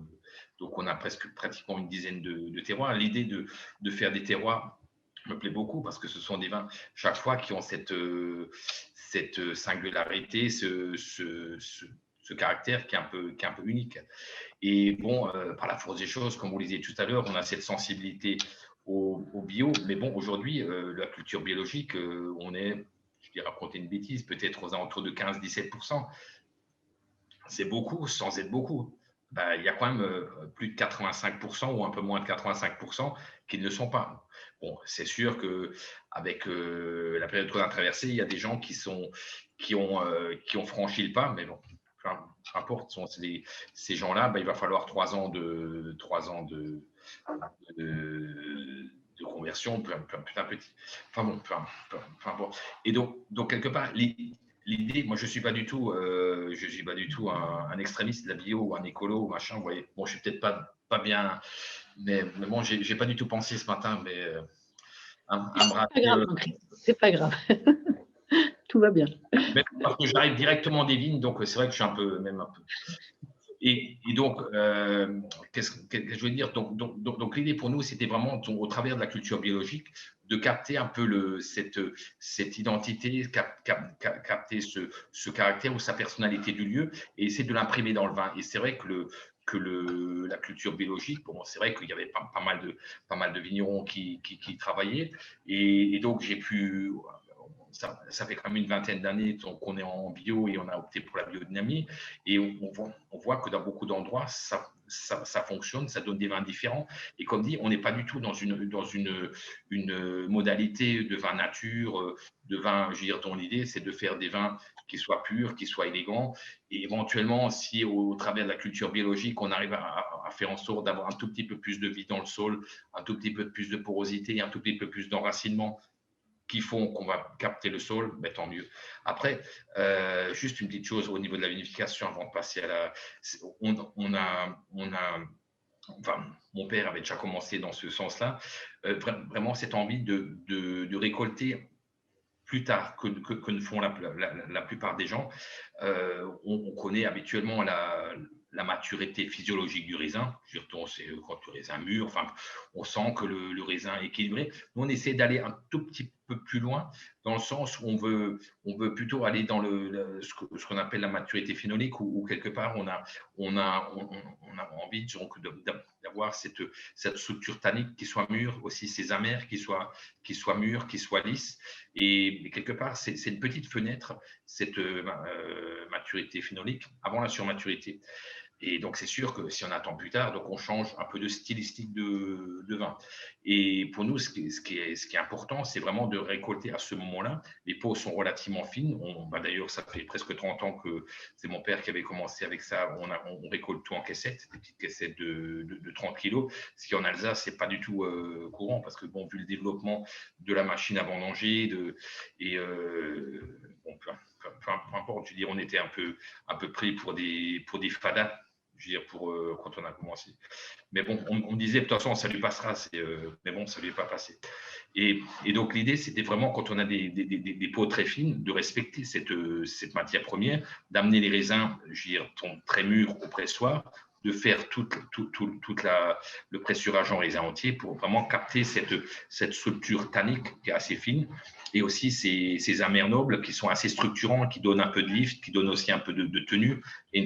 Donc, on a pratiquement une dizaine de terroirs. L'idée de faire des terroirs me plaît beaucoup, parce que ce sont des vins, chaque fois, qui ont cette singularité, ce caractère qui est un peu unique. Et bon, par la force des choses, comme vous le disiez tout à l'heure, on a cette sensibilité au bio. Mais bon, aujourd'hui, la culture biologique, on est, je dirais, raconter une bêtise, peut-être aux alentours de 15-17%. C'est beaucoup, sans être beaucoup. Il y a quand même plus de 85% ou un peu moins de 85% qui ne le sont pas. Bon, c'est sûr qu'avec la période qu'on a traversée, il y a des gens qui ont franchi le pas, mais bon, peu importe, ces gens-là, il va falloir 3 ans de conversion, un petit. Enfin bon, peu importe. Et donc quelque part, l'idée, moi, je suis pas du tout un extrémiste de la bio ou un écolo ou machin. Vous voyez, bon, je suis peut-être pas bien, mais bon, j'ai pas du tout pensé ce matin, mais c'est pas grave. Tout va bien. Mais parce que j'arrive directement des vignes, donc c'est vrai que je suis un peu. Et donc, qu'est-ce que je veux dire? Donc l'idée pour nous, c'était vraiment, au travers de la culture biologique, de capter un peu cette identité, capter ce caractère ou sa personnalité du lieu, et essayer de l'imprimer dans le vin. Et c'est vrai que la culture biologique, bon, c'est vrai qu'il y avait pas mal de vignerons qui travaillaient, et donc j'ai pu... Ça fait quand même une vingtaine d'années qu'on est en bio et on a opté pour la biodynamie. Et on voit que dans beaucoup d'endroits, ça fonctionne, ça donne des vins différents. Et comme dit, on n'est pas du tout dans une modalité de vin nature, de vin, je veux dire, dont l'idée, c'est de faire des vins qui soient purs, qui soient élégants. Et éventuellement, si au travers de la culture biologique, on arrive à faire en sorte d'avoir un tout petit peu plus de vie dans le sol, un tout petit peu plus de porosité, un tout petit peu plus d'enracinement, qui font qu'on va capter le sol, tant mieux. Après, juste une petite chose au niveau de la vinification avant de passer à la... Enfin, mon père avait déjà commencé dans ce sens-là, vraiment cette envie de récolter plus tard que ne font la plupart des gens. On connaît habituellement la maturité physiologique du raisin. Surtout, c'est quand le raisin mûr. Enfin, on sent que le raisin est équilibré. Nous, on essaie d'aller un tout petit peu plus loin, dans le sens où on veut plutôt aller dans ce qu'on appelle la maturité phénolique, où quelque part, on a envie d'avoir cette structure tannique qui soit mûre, aussi ces amers qui soient mûrs, qui soient lisses. Et quelque part, c'est une petite fenêtre, cette maturité phénolique, avant la surmaturité. Et donc, c'est sûr que si on attend plus tard, donc on change un peu de stylistique de vin. Et pour nous, ce qui est important, c'est vraiment de récolter à ce moment-là. Les pots sont relativement fines. D'ailleurs, ça fait presque 30 ans que c'est mon père qui avait commencé avec ça. On récolte tout en caissettes, des petites caissettes de 30 kilos. Ce qui en Alsace, c'est pas du tout courant parce que, bon, vu le développement de la machine à vendanger, peu importe, je veux dire, on était un peu pris pour des fadas. Je veux dire, quand on a commencé. Mais bon, on me disait, de toute façon, ça lui passera. Mais bon, ça ne lui est pas passé. Et donc, l'idée, c'était vraiment, quand on a des pots très fines, de respecter cette matière première, d'amener les raisins, je veux dire, très mûrs au pressoir, de faire tout le pressurage en raisin entier pour vraiment capter cette structure tannique qui est assez fine, et aussi ces amers nobles qui sont assez structurants, qui donnent un peu de lift, qui donnent aussi un peu de tenue et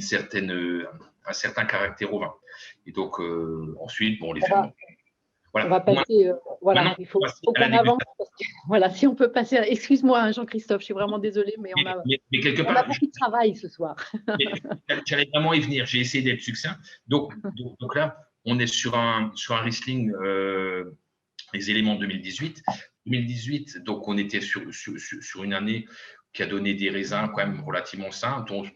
un certain caractère au vin. Et donc, ensuite, bon, les ferments. Voilà. On va passer, Maintenant, il faut qu'on avance. Voilà, si on peut passer. Excuse-moi, Jean-Christophe, je suis vraiment désolée, mais on a beaucoup de travail ce soir. J'allais vraiment y venir. J'ai essayé d'être succinct. Donc là, on est sur un Riesling, les éléments 2018. 2018, donc on était sur une année qui a donné des raisins quand même relativement sains, donc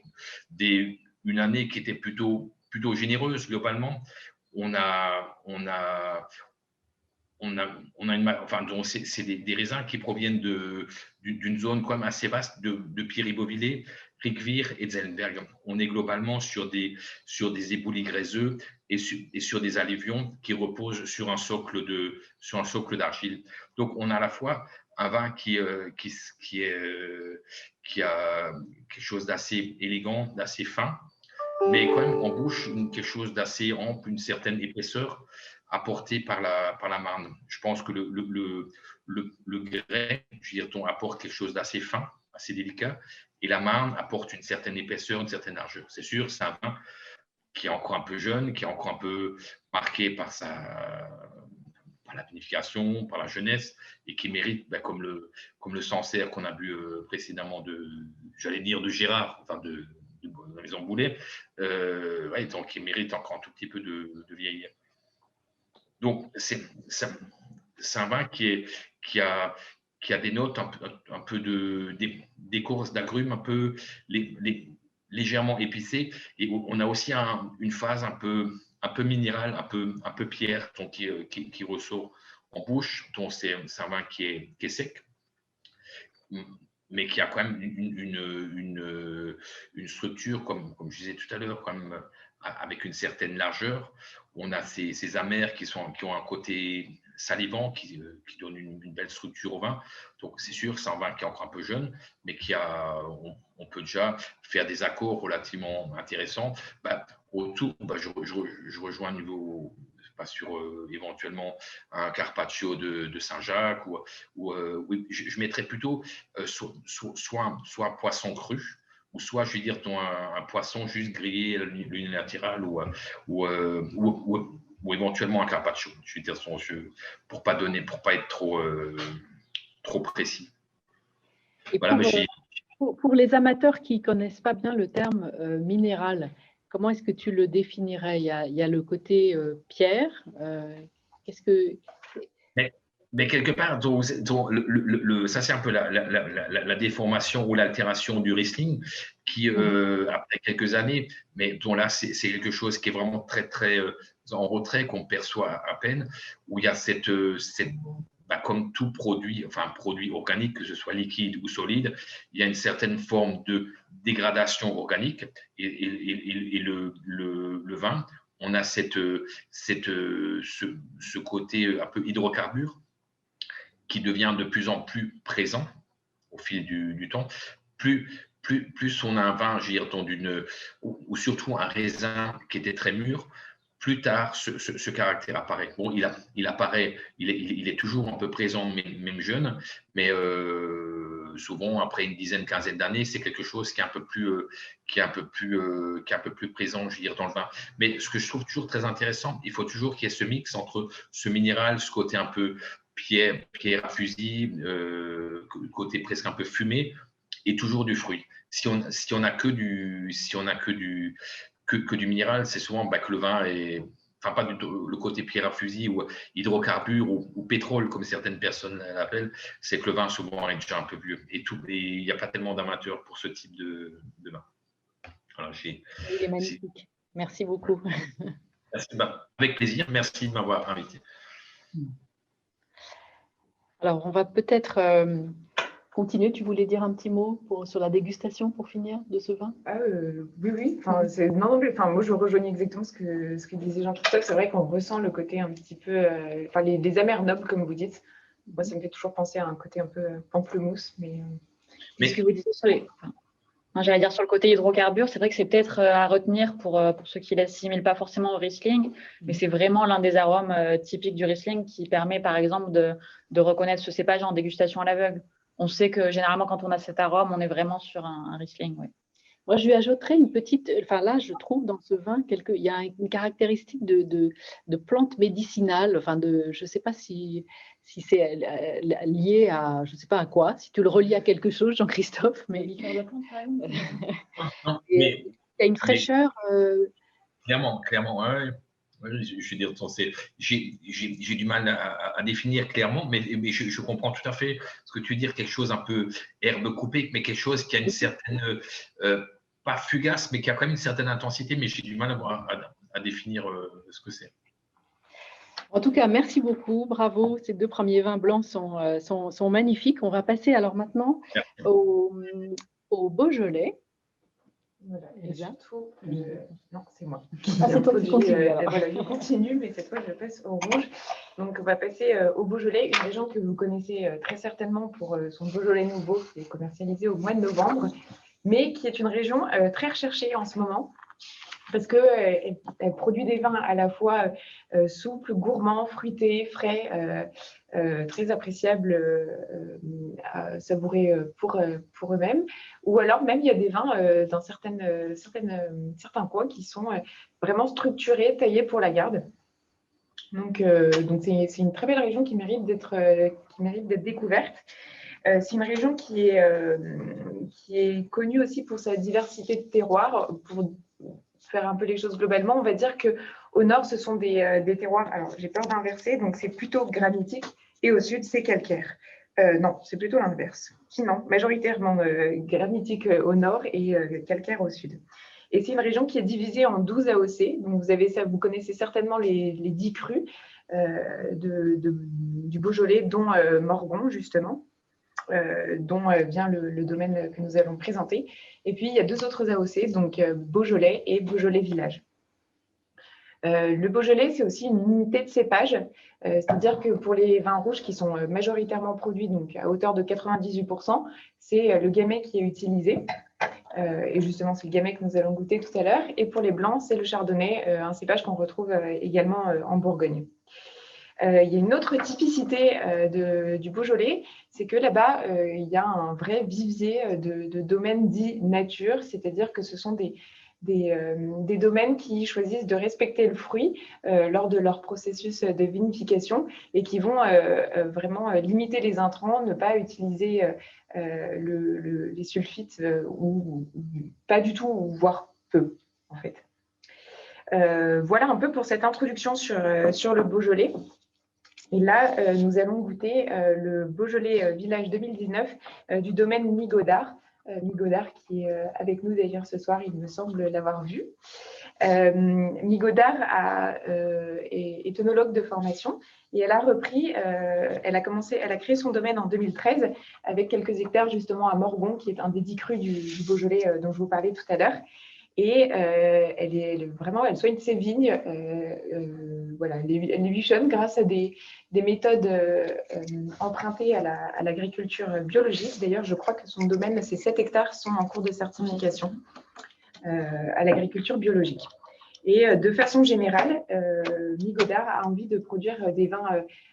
une année qui était plutôt généreuse globalement. C'est des raisins qui proviennent d'une zone quand même assez vaste de Pierre-Ribeauvillé, Riquewihr et Zellenberg. On est globalement sur des éboulis graiseux et sur des alluvions qui reposent sur un socle d'argile. Donc, on a à la fois un vin qui a quelque chose d'assez élégant, d'assez fin, mais quand même en bouche quelque chose d'assez ample, une certaine épaisseur apportée par la Marne. Je pense que le Grès, je veux dire, apporte quelque chose d'assez fin, assez délicat, et la Marne apporte une certaine épaisseur, une certaine largeur. C'est sûr, c'est un vin qui est encore un peu jeune, qui est encore un peu marqué par la vinification, par la jeunesse, et qui mérite, comme le Sancerre qu'on a bu précédemment j'allais dire de Gérard, enfin de la Maison Boulet, donc il mérite encore un tout petit peu de vieillir. Donc, c'est un vin qui a des notes un peu d'écorce d'agrumes, un peu légèrement épicées. Et on a aussi une phase un peu minérale, un peu pierre, donc qui ressort en bouche. Donc, c'est un vin qui est sec, mais qui a quand même une structure, comme je disais tout à l'heure, avec une certaine largeur. On a ces amers qui ont un côté salivant, qui donne une belle structure au vin. Donc, c'est sûr, c'est un vin qui est encore un peu jeune, mais on peut déjà faire des accords relativement intéressants. Autour, je rejoins un niveau, pas sur éventuellement un Carpaccio de Saint-Jacques, oui, je mettrais plutôt soit un poisson cru, ou soit, je vais dire, un poisson juste grillé unilatéral, ou éventuellement un Carpaccio. Je vais dire pour pas être trop précis. Et voilà, pour les amateurs qui connaissent pas bien le terme minéral, comment est-ce que tu le définirais? Il y a le côté pierre. Qu'est-ce que mais quelque part, ça c'est un peu la déformation ou l'altération du Riesling qui, après quelques années, mais dont là c'est quelque chose qui est vraiment très très en retrait, qu'on perçoit à peine, où il y a comme tout produit, enfin produit organique, que ce soit liquide ou solide, il y a une certaine forme de dégradation organique, et le vin, on a ce côté un peu hydrocarbure qui devient de plus en plus présent au fil du temps. Plus on a un vin, je veux dire, ou surtout un raisin qui était très mûr, plus tard ce caractère apparaît. Bon, il apparaît, il est toujours un peu présent, même jeune, mais souvent après une dizaine, quinzaine d'années, c'est quelque chose qui est un peu plus présent, je veux dire, dans le vin. Mais ce que je trouve toujours très intéressant, il faut toujours qu'il y ait ce mix entre ce minéral, ce côté un peu pierre à fusil, côté presque un peu fumé, et toujours du fruit. Si on a que que du minéral, c'est souvent que le vin est, enfin pas du tout le côté pierre à fusil ou hydrocarbures ou pétrole, comme certaines personnes l'appellent, c'est que le vin souvent est déjà un peu vieux. Et il n'y a pas tellement d'amateurs pour ce type de vin. Voilà, Il est magnifique. Merci beaucoup. Avec plaisir, merci de m'avoir invité. Alors, on va peut-être continuer. Tu voulais dire un petit mot sur la dégustation pour finir de ce vin? Oui. Enfin, moi, je rejoignais exactement ce que disait Jean-Christophe. C'est vrai qu'on ressent le côté un petit peu, les amers nobles, comme vous dites. Moi, ça me fait toujours penser à un côté un peu pamplemousse. Mais ce que vous disiez sur j'allais dire sur le côté hydrocarbures, c'est vrai que c'est peut-être à retenir pour ceux qui ne l'assimilent pas forcément au Riesling, mais c'est vraiment l'un des arômes typiques du Riesling qui permet par exemple de reconnaître ce cépage en dégustation à l'aveugle. On sait que généralement quand on a cet arôme, on est vraiment sur un Riesling. Oui. Moi, je lui ajouterais une petite, là, je trouve dans ce vin, il y a une caractéristique de plante médicinale, je ne sais pas si c'est lié à, je ne sais pas à quoi, si tu le relis à quelque chose, Jean-Christophe, mais il y a une fraîcheur. Clairement, ouais. Je veux dire, j'ai du mal à définir clairement, mais je comprends tout à fait ce que tu veux dire, quelque chose un peu herbe coupée, mais quelque chose qui a une certaine, pas fugace, mais qui a quand même une certaine intensité, mais j'ai du mal à définir ce que c'est. En tout cas, merci beaucoup, bravo. Ces 2 premiers vins blancs sont magnifiques. On va passer alors maintenant au Beaujolais. Voilà, et surtout, non, c'est moi. C'est toi qui continue. Voilà, je continue, mais cette fois, je passe au rouge. Donc, on va passer au Beaujolais, une région que vous connaissez très certainement pour son Beaujolais nouveau, qui est commercialisé au mois de novembre, mais qui est une région très recherchée en ce moment, parce qu'elle produit des vins à la fois souples, gourmands, fruités, frais, très appréciables, savourés pour eux-mêmes. Ou alors même, il y a des vins dans certains coins qui sont vraiment structurés, taillés pour la garde. Donc c'est une très belle région qui mérite d'être découverte. C'est une région qui est connue aussi pour sa diversité de terroirs. Pour faire un peu les choses globalement, on va dire qu'au nord, ce sont des terroirs, alors j'ai peur d'inverser, donc c'est plutôt granitique, et au sud, c'est calcaire. Non, c'est plutôt l'inverse. Sinon, majoritairement granitique au nord et calcaire au sud. Et c'est une région qui est divisée en 12 AOC. Donc vous connaissez certainement les 10 crus du Beaujolais, dont Morgon, justement. Dont vient le domaine que nous allons présenter. Et puis, il y a 2 autres AOC, donc Beaujolais et Beaujolais Village. Le Beaujolais, c'est aussi une unité de cépage, c'est-à-dire que pour les vins rouges qui sont majoritairement produits donc à hauteur de 98%, c'est le gamay qui est utilisé. Et justement, c'est le gamay que nous allons goûter tout à l'heure. Et pour les blancs, c'est le chardonnay, un cépage qu'on retrouve également en Bourgogne. Il y a une autre typicité du Beaujolais, c'est que là-bas, il y a un vrai vivier de domaines dits nature, c'est-à-dire que ce sont des domaines qui choisissent de respecter le fruit lors de leur processus de vinification et qui vont vraiment limiter les intrants, ne pas utiliser les sulfites ou pas du tout, voire peu, en fait. Voilà un peu pour cette introduction sur le Beaujolais. Et là, nous allons goûter le Beaujolais Village 2019 du domaine Migaudard. Migaudard qui est avec nous d'ailleurs ce soir, il me semble l'avoir vu. Migaudard est œnologue de formation et elle a créé son domaine en 2013 avec quelques hectares justement à Morgon, qui est un des 10 crus du Beaujolais dont je vous parlais tout à l'heure. Et elle soigne ses vignes, elle les bichonne grâce à des méthodes empruntées à l'agriculture biologique. D'ailleurs, je crois que son domaine, ces 7 hectares, sont en cours de certification à l'agriculture biologique. Et de façon générale, Migaudard a envie de produire des vins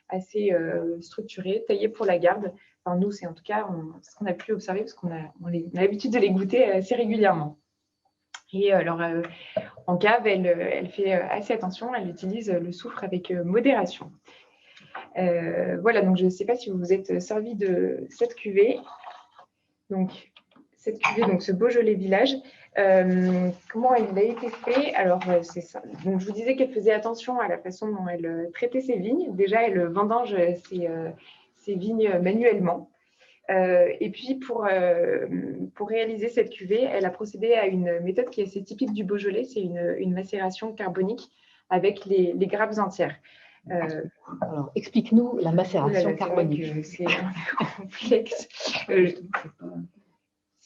assez structurés, taillés pour la garde. Enfin, nous, c'est en tout cas ce qu'on a pu observer, parce qu'on a l'habitude de les goûter assez régulièrement. Et alors, en cave, elle fait assez attention, elle utilise le soufre avec modération. Voilà, donc je ne sais pas si vous vous êtes servi de cette cuvée. Donc, cette cuvée, donc ce Beaujolais Village. Comment il a été fait? Alors, c'est ça. Donc, je vous disais qu'elle faisait attention à la façon dont elle traitait ses vignes. Déjà, elle vendange ses vignes manuellement. Et puis, pour réaliser cette cuvée, elle a procédé à une méthode qui est assez typique du Beaujolais. C'est une macération carbonique avec les grappes entières. Alors, explique-nous la macération carbonique. C'est complexe.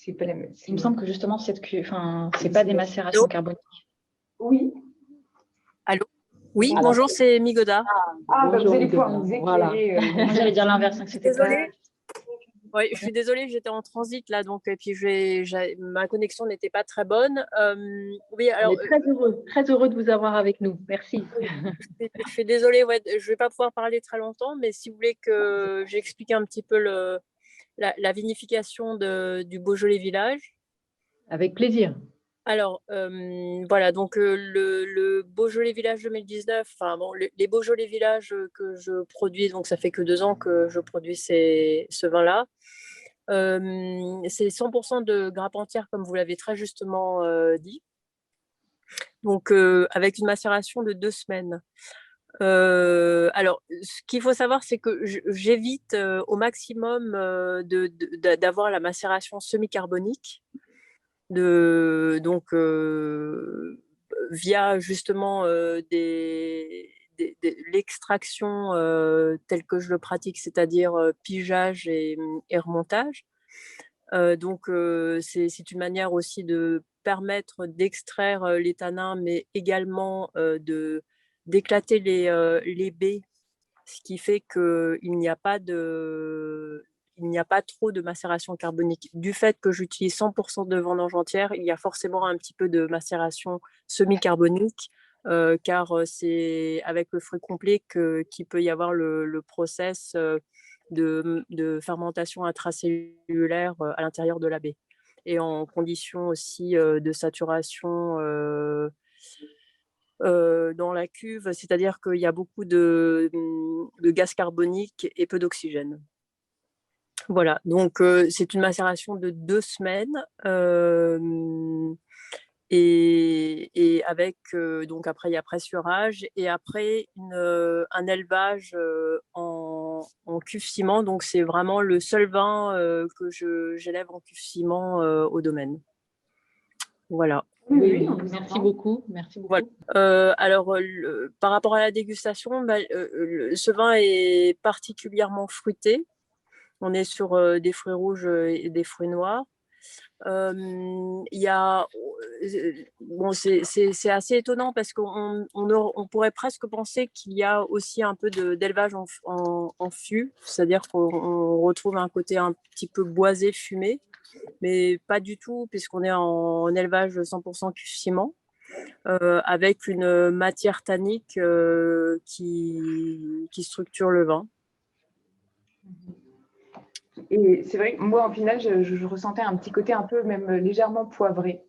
C'est pas la même. Il me semble que justement, c'est pas des macérations carboniques. Oui. Allô? Oui, Alors, bonjour, c'est Migoda. Bah, vous allez pouvoir nous éclairer. Moi, j'allais dire l'inverse, que c'était pas... Désolée. Oui, je suis désolée, j'étais en transit là, donc et puis ma connexion n'était pas très bonne. Oui, alors, on est très heureux de vous avoir avec nous. Merci. Je suis désolée, ouais, je ne vais pas pouvoir parler très longtemps, mais si vous voulez que j'explique un petit peu la vinification du Beaujolais Village. Avec plaisir. Alors, voilà, donc le Beaujolais Village 2019, les Beaujolais Villages que je produis, donc ça fait que 2 ans que je produis ce vin-là. C'est 100% de grappes entières, comme vous l'avez très justement dit. Donc, avec une macération de 2 semaines. Alors, ce qu'il faut savoir, c'est que j'évite au maximum d'avoir la macération semi-carbonique. Donc via justement l'extraction telle que je le pratique, c'est-à-dire pigeage et remontage. Donc c'est une manière aussi de permettre d'extraire les tanins, mais également d'éclater les baies, ce qui fait qu'il n'y a pas trop de macération carbonique. Du fait que j'utilise 100% de vendange entière, il y a forcément un petit peu de macération semi-carbonique, car c'est avec le fruit complet qu'il peut y avoir le process de fermentation intracellulaire à l'intérieur de la baie, et en condition aussi de saturation dans la cuve, c'est-à-dire qu'il y a beaucoup de gaz carbonique et peu d'oxygène. Voilà, donc c'est une macération de 2 semaines et avec, donc après il y a pressurage et après un élevage en cuve ciment, donc c'est vraiment le seul vin que j'élève en cuve ciment au domaine. Voilà. Oui, merci beaucoup. Merci beaucoup. Voilà. Alors, par rapport à la dégustation, ce vin est particulièrement fruité. On est sur des fruits rouges et des fruits noirs. C'est assez étonnant parce qu'on pourrait presque penser qu'il y a aussi un peu d'élevage en fût, c'est-à-dire qu'on retrouve un côté un petit peu boisé, fumé, mais pas du tout puisqu'on est en élevage 100% cuve ciment. Avec une matière tannique qui structure le vin. Et c'est vrai que moi, en final, je ressentais un petit côté un peu même légèrement poivré,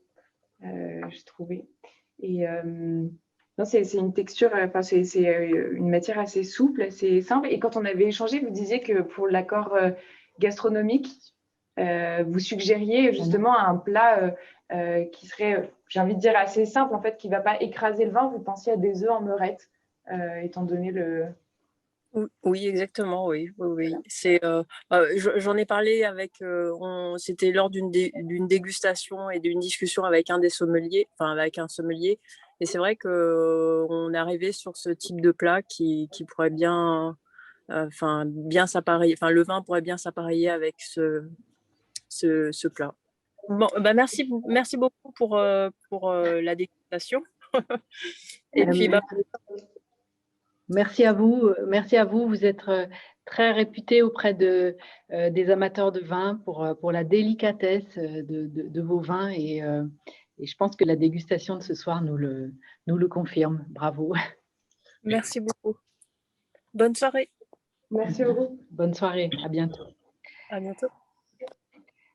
je trouvais. Et non, c'est une texture, c'est une matière assez souple, assez simple. Et quand on avait échangé, vous disiez que pour l'accord gastronomique, vous suggériez justement un plat qui serait, j'ai envie de dire, assez simple, en fait, qui ne va pas écraser le vin. Vous pensiez à des œufs en meurette, étant donné le... Oui, exactement, oui. J'en ai parlé avec, c'était lors d'une dégustation et d'une discussion avec un sommelier, et c'est vrai qu'on est arrivé sur ce type de plat qui pourrait bien s'appareiller, le vin pourrait bien s'appareiller avec ce plat. Bon, merci beaucoup pour la dégustation. Et puis, merci à vous. Merci à vous. Vous êtes très réputé auprès des amateurs de vin pour la délicatesse de vos vins et je pense que la dégustation de ce soir nous le confirme. Bravo. Merci beaucoup. Bonne soirée. Merci beaucoup. Bonne soirée. À bientôt. À bientôt.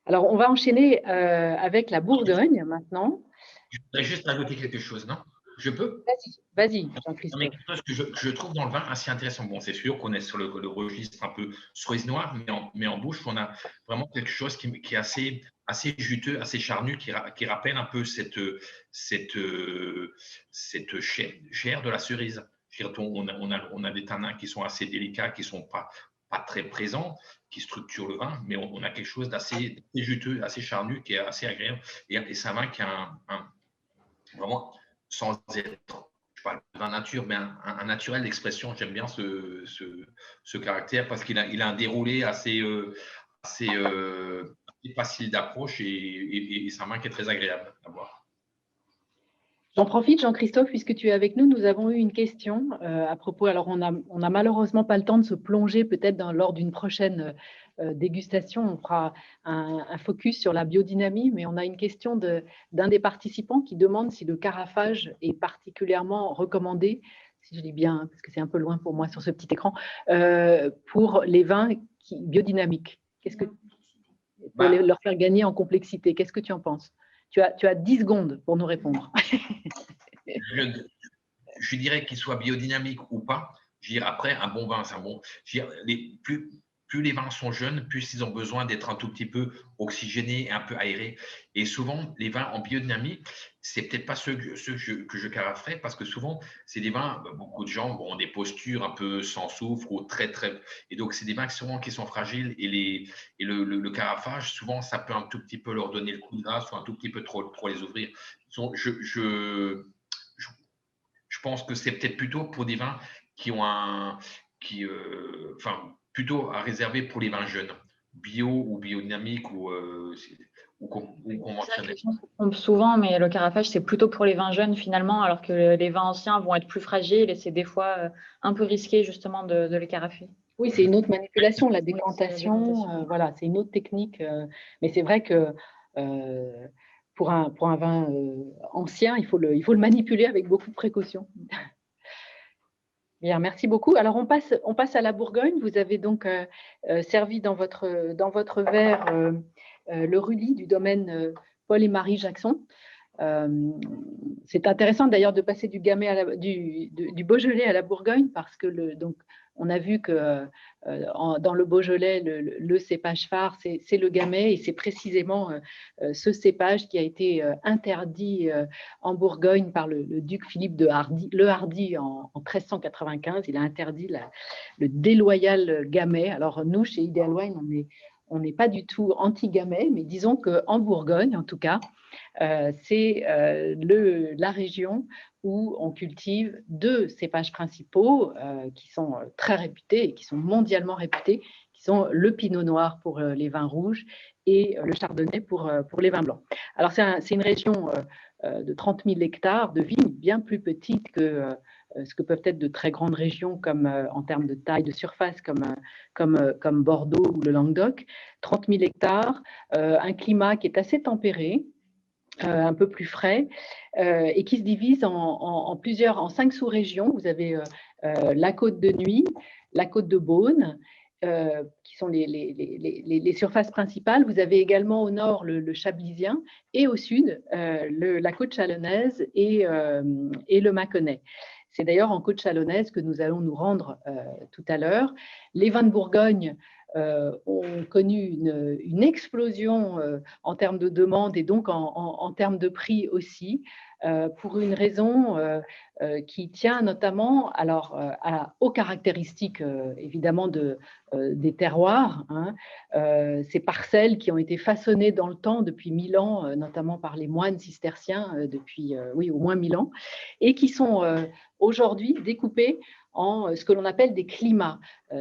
Alors, on va enchaîner avec la Bourgogne maintenant. Je voudrais juste ajouter quelque chose, non? Je peux? Vas-y, Jean-Christophe. Quelque chose que je trouve dans le vin assez intéressant. Bon, c'est sûr qu'on est sur le registre un peu cerise noire, mais en bouche, on a vraiment quelque chose qui est assez assez juteux, assez charnu, qui rappelle un peu cette chair de la cerise. On a des tanins qui sont assez délicats, qui ne sont pas très présents, qui structurent le vin, mais on a quelque chose d'assez juteux, assez charnu, qui est assez agréable. Et c'est un vin qui a vraiment, sans être, je parle de vin nature, mais un naturel d'expression. J'aime bien ce caractère parce qu'il a un déroulé assez facile d'approche et c'est un vin qui est très agréable à boire. J'en profite, Jean-Christophe, puisque tu es avec nous, nous avons eu une question à propos. Alors, on n'a malheureusement pas le temps de se plonger peut-être lors d'une prochaine dégustation. On fera un focus sur la biodynamie, mais on a une question d'un des participants qui demande si le carafage est particulièrement recommandé, si je lis bien, hein, parce que c'est un peu loin pour moi sur ce petit écran, pour les vins biodynamiques. Qu'est-ce que pour leur faire gagner en complexité? Qu'est-ce que tu en penses? Tu as 10 secondes pour nous répondre. Je dirais qu'il soit biodynamique ou pas. Je dirais après, un bon vin, c'est un bon. Plus les vins sont jeunes, plus ils ont besoin d'être un tout petit peu oxygénés, un peu aérés. Et souvent, les vins en biodynamie, c'est peut-être pas ceux que je caraferais, parce que souvent, c'est des vins, beaucoup de gens ont des postures un peu sans soufre ou très. Et donc, c'est des vins souvent qui sont fragiles et le carafage, souvent, ça peut un tout petit peu leur donner le coup de grâce ou un tout petit peu trop les ouvrir. Je pense que c'est peut-être plutôt pour des vins qui ont plutôt à réserver pour les vins jeunes, bio ou biodynamique ou conventionnels. On se trompe souvent, mais le carafage, c'est plutôt pour les vins jeunes finalement, alors que les vins anciens vont être plus fragiles et c'est des fois un peu risqué justement de les carafer. Oui, c'est une autre manipulation, la décantation, voilà, c'est une autre technique. Mais c'est vrai que pour un vin ancien, il faut le manipuler avec beaucoup de précaution. Bien, merci beaucoup. Alors, on passe à la Bourgogne. Vous avez donc servi dans votre verre le Rully du domaine Paul et Marie Jackson. C'est intéressant d'ailleurs de passer du Beaujolais à la Bourgogne parce que donc, on a vu que dans le Beaujolais, le cépage phare, c'est le Gamay et c'est précisément ce cépage qui a été interdit en Bourgogne par le duc Philippe le Hardy en 1395. Il a interdit le déloyal Gamay. Alors nous, chez Ideal Wine, on n'est pas du tout anti-Gamay, mais disons qu'en Bourgogne, en tout cas, c'est la région où on cultive 2 cépages principaux qui sont très réputés et qui sont mondialement réputés, qui sont le pinot noir pour les vins rouges et le chardonnay pour les vins blancs. Alors, c'est une région de 30 000 hectares de vignes, bien plus petite que ce que peuvent être de très grandes régions comme en termes de taille de surface comme Bordeaux ou le Languedoc. 30 000 hectares, un climat qui est assez tempéré, un peu plus frais, et qui se divise en 5 sous-régions. Vous avez la côte de Nuits, la côte de Beaune, qui sont les surfaces principales. Vous avez également au nord le Chablisien et au sud la côte chalonnaise et le Mâconnais. C'est d'ailleurs en côte chalonnaise que nous allons nous rendre tout à l'heure. Les vins de Bourgogne ont connu une explosion en termes de demande et donc en termes de prix aussi, pour une raison qui tient notamment aux caractéristiques évidemment des terroirs, hein, ces parcelles qui ont été façonnées dans le temps depuis 1000 ans, notamment par les moines cisterciens depuis au moins 1000 ans, et qui sont aujourd'hui découpées en ce que l'on appelle des climats.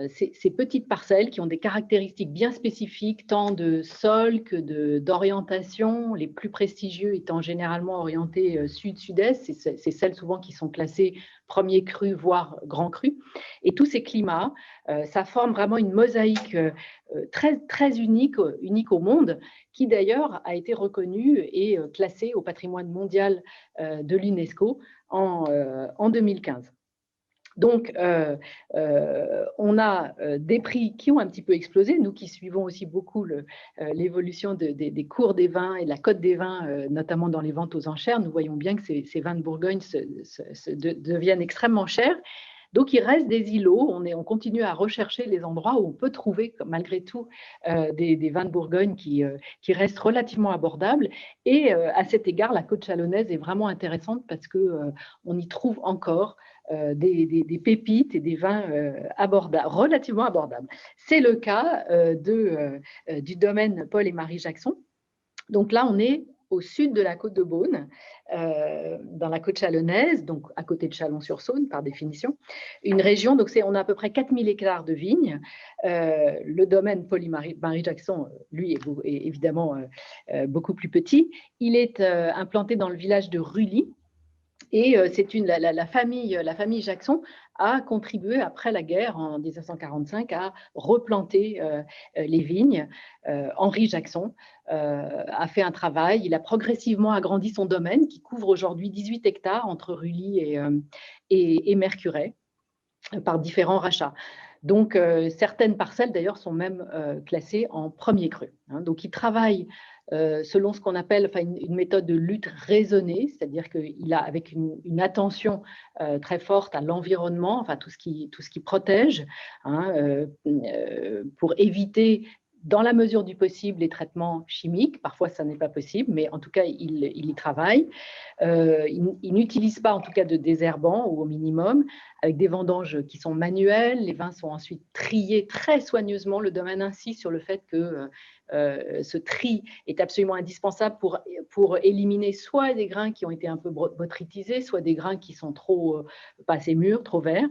Ces petites parcelles qui ont des caractéristiques bien spécifiques, tant de sol que d'orientation, les plus prestigieux étant généralement orientés sud-sud-est, c'est celles souvent qui sont classées premier cru, voire grand cru. Et tous ces climats, ça forme vraiment une mosaïque très, très unique au monde, qui d'ailleurs a été reconnue et classée au patrimoine mondial de l'UNESCO en 2015. Donc, on a des prix qui ont un petit peu explosé. Nous qui suivons aussi beaucoup l'évolution des cours des vins et de la cote des vins, notamment dans les ventes aux enchères, nous voyons bien que ces vins de Bourgogne deviennent extrêmement chers. Donc, il reste des îlots. On continue à rechercher les endroits où on peut trouver, malgré tout, des vins de Bourgogne qui restent relativement abordables. Et à cet égard, la côte chalonnaise est vraiment intéressante parce qu'on y trouve encore des pépites et des vins relativement abordables. C'est le cas du domaine Paul et Marie Jackson. Donc là, on est au sud de la côte de Beaune, dans la côte chalonnaise, donc à côté de Chalon-sur-Saône par définition. Une région, donc on a à peu près 4000 hectares de vignes. Le domaine Paul et Marie Jackson, lui, est évidemment beaucoup plus petit. Il est implanté dans le village de Rully. Et la famille Jackson a contribué après la guerre en 1945 à replanter les vignes. Henri Jackson a fait un travail, il a progressivement agrandi son domaine qui couvre aujourd'hui 18 hectares entre Rully et Mercurey par différents rachats. Donc, certaines parcelles, d'ailleurs, sont même classées en premier cru. Donc, il travaille selon ce qu'on appelle une méthode de lutte raisonnée, c'est-à-dire qu'il a avec une attention très forte à l'environnement, enfin tout ce qui protège, pour éviter, dans la mesure du possible, les traitements chimiques. Parfois, ça n'est pas possible, mais en tout cas, il y travaille. Il n'utilise pas, en tout cas, de désherbant, ou au minimum, avec des vendanges qui sont manuelles. Les vins sont ensuite triés très soigneusement. Le domaine insiste sur le fait que ce tri est absolument indispensable pour éliminer soit des grains qui ont été un peu botrytisés, soit des grains qui sont pas assez mûrs, trop verts.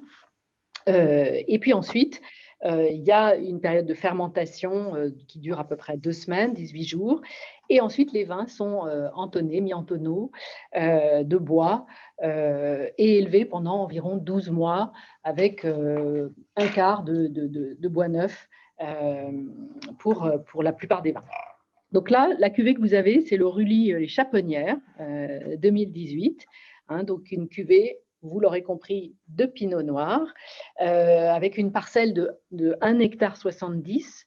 Et puis ensuite, il y a une période de fermentation qui dure à peu près 2 semaines, 18 jours. Et ensuite, les vins sont entonnés, mis en tonneaux de bois et élevés pendant environ 12 mois avec un quart de bois neuf pour la plupart des vins. Donc là, la cuvée que vous avez, c'est le Rully Les Chaponnières 2018. Donc une cuvée, vous l'aurez compris, de pinot noir, avec une parcelle de 1,70 hectare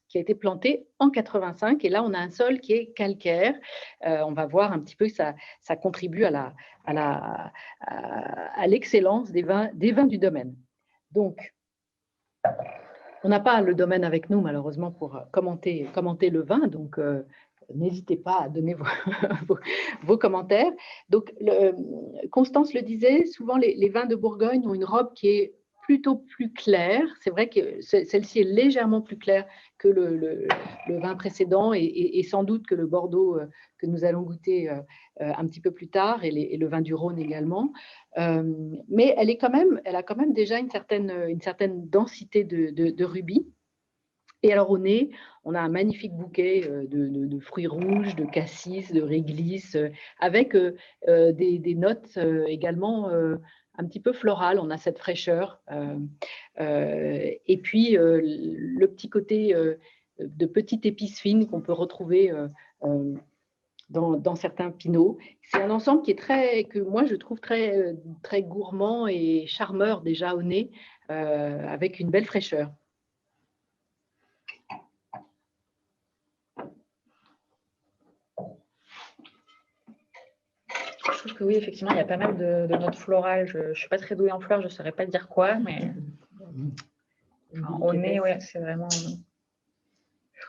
qui a été plantée en 85. Et là, on a un sol qui est calcaire. On va voir un petit peu que ça contribue à l'excellence des vins du domaine. Donc, on n'a pas le domaine avec nous, malheureusement, pour commenter le vin. Donc, n'hésitez pas à donner vos commentaires. Donc, Constance le disait, souvent les vins de Bourgogne ont une robe qui est plutôt plus claire. C'est vrai que celle-ci est légèrement plus claire que le vin précédent et sans doute que le Bordeaux que nous allons goûter un petit peu plus tard et le vin du Rhône également. Mais elle a quand même déjà une certaine densité de rubis. Et alors au nez, on a un magnifique bouquet de fruits rouges, de cassis, de réglisse, avec des notes également un petit peu florales. On a cette fraîcheur. Et puis le petit côté de petites épices fines qu'on peut retrouver dans certains pinots. C'est un ensemble que moi je trouve très gourmand et charmeur déjà au nez, avec une belle fraîcheur. Je trouve que oui, effectivement, il y a pas mal de notes florales. Je ne suis pas très douée en fleurs, je ne saurais pas dire quoi, mais au nez, ouais, c'est vraiment...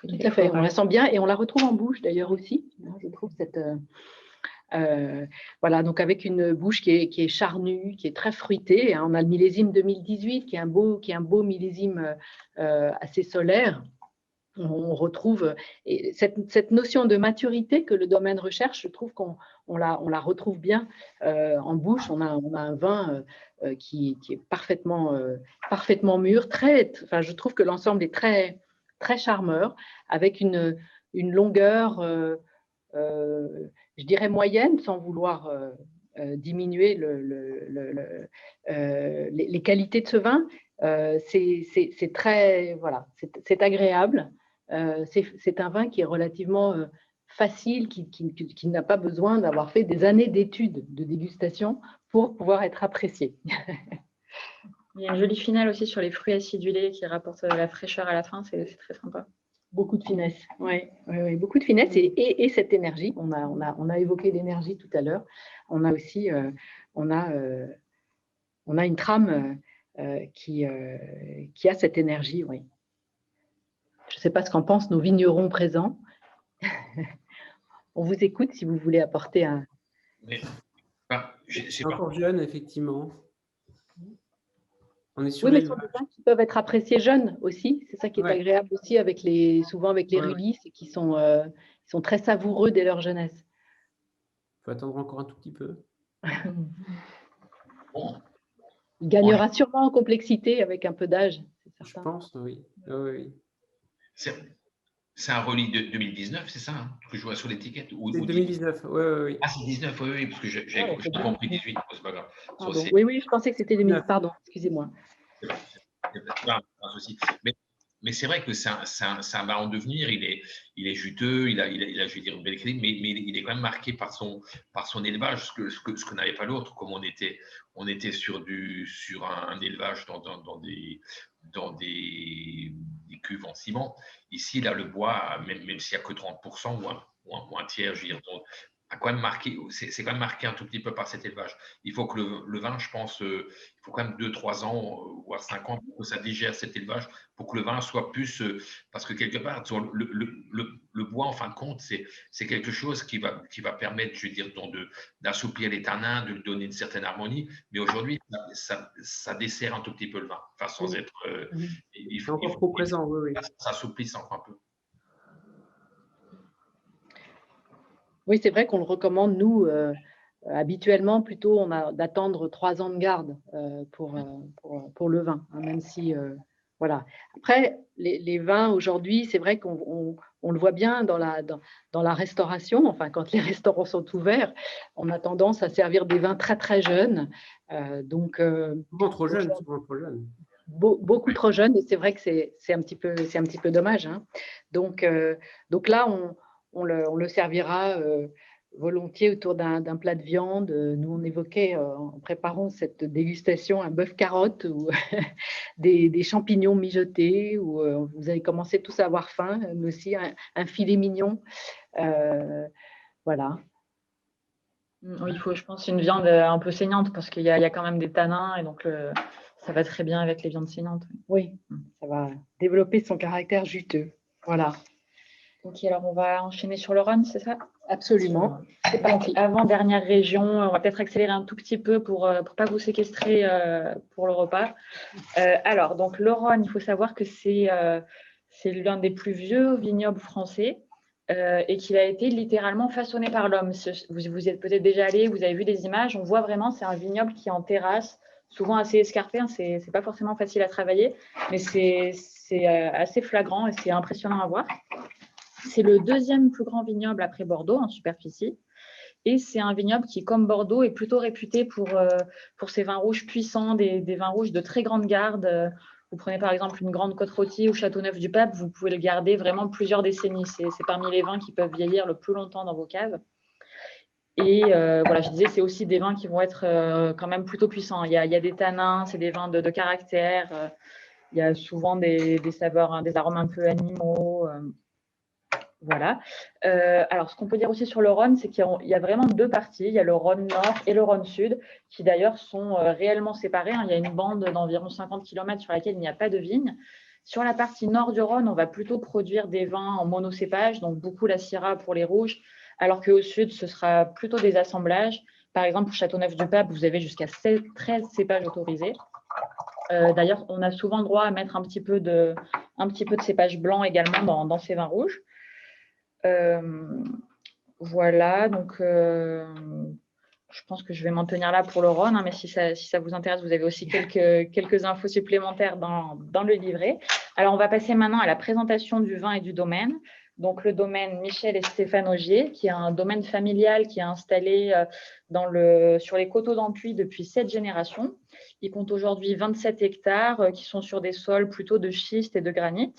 Tout à fait, on la sent bien et on la retrouve en bouche d'ailleurs aussi. Je trouve voilà, donc avec une bouche qui est charnue, qui est très fruitée. On a le millésime 2018 qui est un beau millésime assez solaire. On retrouve cette notion de maturité que le domaine recherche. Je trouve qu'on la retrouve bien en bouche. On a un vin qui est parfaitement mûr. Je trouve que l'ensemble est très, très charmeur, avec une longueur, je dirais moyenne, sans vouloir diminuer les qualités de ce vin. C'est très, voilà, c'est agréable. C'est un vin qui est relativement facile, qui n'a pas besoin d'avoir fait des années d'études de dégustation pour pouvoir être apprécié. Il y a une jolie finale aussi sur les fruits acidulés qui rapportent la fraîcheur à la fin, c'est très sympa. Beaucoup de finesse, oui, beaucoup de finesse et cette énergie. On a évoqué l'énergie tout à l'heure. On a aussi, on a une trame qui a cette énergie, oui. Je ne sais pas ce qu'en pensent nos vignerons présents. On vous écoute si vous voulez apporter un… Mais, C'est encore jeune, effectivement. On est sur oui, mais ce sont des vins qui peuvent être appréciés jeunes aussi. C'est ça qui est agréable aussi, souvent avec les rullis, c'est qu'ils sont très savoureux dès leur jeunesse. Il faut attendre encore un tout petit peu. bon. Il gagnera sûrement en complexité avec un peu d'âge. Je pense, oui. Oui. C'est un relis de 2019, c'est ça que je vois sur l'étiquette? C'est 2019, oui. Ah, c'est 19, oui, parce que j'ai compris 18, c'est pas grave. Oui, je pensais que c'était 2019. Pardon, excusez-moi. Mais c'est vrai que c'est un vin en devenir, il est juteux, il a, je vais dire, une belle équilibre, mais il est quand même marqué par son élevage, ce que n'avait pas l'autre, comme on était sur un élevage dans des cuves en ciment. Ici, là, le bois, même s'il n'y a que 30% ou un tiers, je veux dire, a quand même marqué, c'est quand même marqué un tout petit peu par cet élevage. Il faut que le vin, je pense, il faut quand même 2-3 ans, voire 5 ans pour que ça digère cet élevage, pour que le vin soit plus… parce que quelque part, le bois, en fin de compte, c'est quelque chose qui va permettre, je veux dire, d'assouplir les tanins, de lui donner une certaine harmonie. Mais aujourd'hui, ça dessert un tout petit peu le vin. Enfin, sans être… il faut encore trop présent, oui. Ça assouplisse encore un peu. Oui, c'est vrai qu'on le recommande, nous, habituellement, plutôt, on a d'attendre 3 ans de garde pour le vin, hein, même si, voilà. Après, les vins, aujourd'hui, c'est vrai qu'on le voit bien dans la restauration, enfin, quand les restaurants sont ouverts, on a tendance à servir des vins très, très jeunes. Souvent trop jeunes. Beaucoup trop jeunes, et c'est vrai que c'est un petit peu dommage, hein. Donc là, on le servira volontiers autour d'un plat de viande. Nous, on évoquait en préparant cette dégustation un bœuf carotte ou des champignons mijotés, ou vous avez commencé tous à avoir faim, mais aussi un filet mignon. Voilà. Oui, il faut, je pense, une viande un peu saignante parce qu'il y a quand même des tanins et donc ça va très bien avec les viandes saignantes. Oui, ça va développer son caractère juteux. Voilà. Ok, alors on va enchaîner sur le Rhône, c'est ça? Absolument. C'est parti. Avant-dernière région, on va peut-être accélérer un tout petit peu pour ne pas vous séquestrer pour le repas. Alors, donc le Rhône, il faut savoir que c'est l'un des plus vieux vignobles français et qu'il a été littéralement façonné par l'homme. Vous êtes peut-être déjà allé, vous avez vu des images, on voit vraiment, c'est un vignoble qui est en terrasse, souvent assez escarpé, hein, c'est pas forcément facile à travailler, mais c'est assez flagrant et c'est impressionnant à voir. C'est le deuxième plus grand vignoble après Bordeaux en superficie. Et c'est un vignoble qui, comme Bordeaux, est plutôt réputé pour ses vins rouges puissants, des vins rouges de très grande garde. Vous prenez par exemple une grande Côte-Rôtie ou Châteauneuf-du-Pape, vous pouvez le garder vraiment plusieurs décennies. C'est parmi les vins qui peuvent vieillir le plus longtemps dans vos caves. Et voilà, je disais, c'est aussi des vins qui vont être quand même plutôt puissants. Il y a des tanins, c'est des vins de caractère. Il y a souvent des saveurs, hein, des arômes un peu animaux. Voilà. Alors, ce qu'on peut dire aussi sur le Rhône, c'est qu'il y a vraiment deux parties. Il y a le Rhône Nord et le Rhône Sud, qui d'ailleurs sont réellement séparés, hein. Il y a une bande d'environ 50 km sur laquelle il n'y a pas de vignes. Sur la partie nord du Rhône, on va plutôt produire des vins en monocépage, donc beaucoup la Syrah pour les rouges, alors qu'au sud, ce sera plutôt des assemblages. Par exemple, pour Châteauneuf-du-Pape, vous avez jusqu'à 13 cépages autorisés. D'ailleurs, on a souvent le droit à mettre un petit peu de cépage blanc également dans ces vins rouges. Voilà, donc je pense que je vais m'en tenir là pour le Rhône, hein, mais si ça vous intéresse, vous avez aussi quelques infos supplémentaires dans le livret. Alors, on va passer maintenant à la présentation du vin et du domaine. Donc, le domaine Michel et Stéphane Augier, qui est un domaine familial qui est installé sur les coteaux d'Ampuis depuis 7 générations. Il compte aujourd'hui 27 hectares qui sont sur des sols plutôt de schiste et de granit.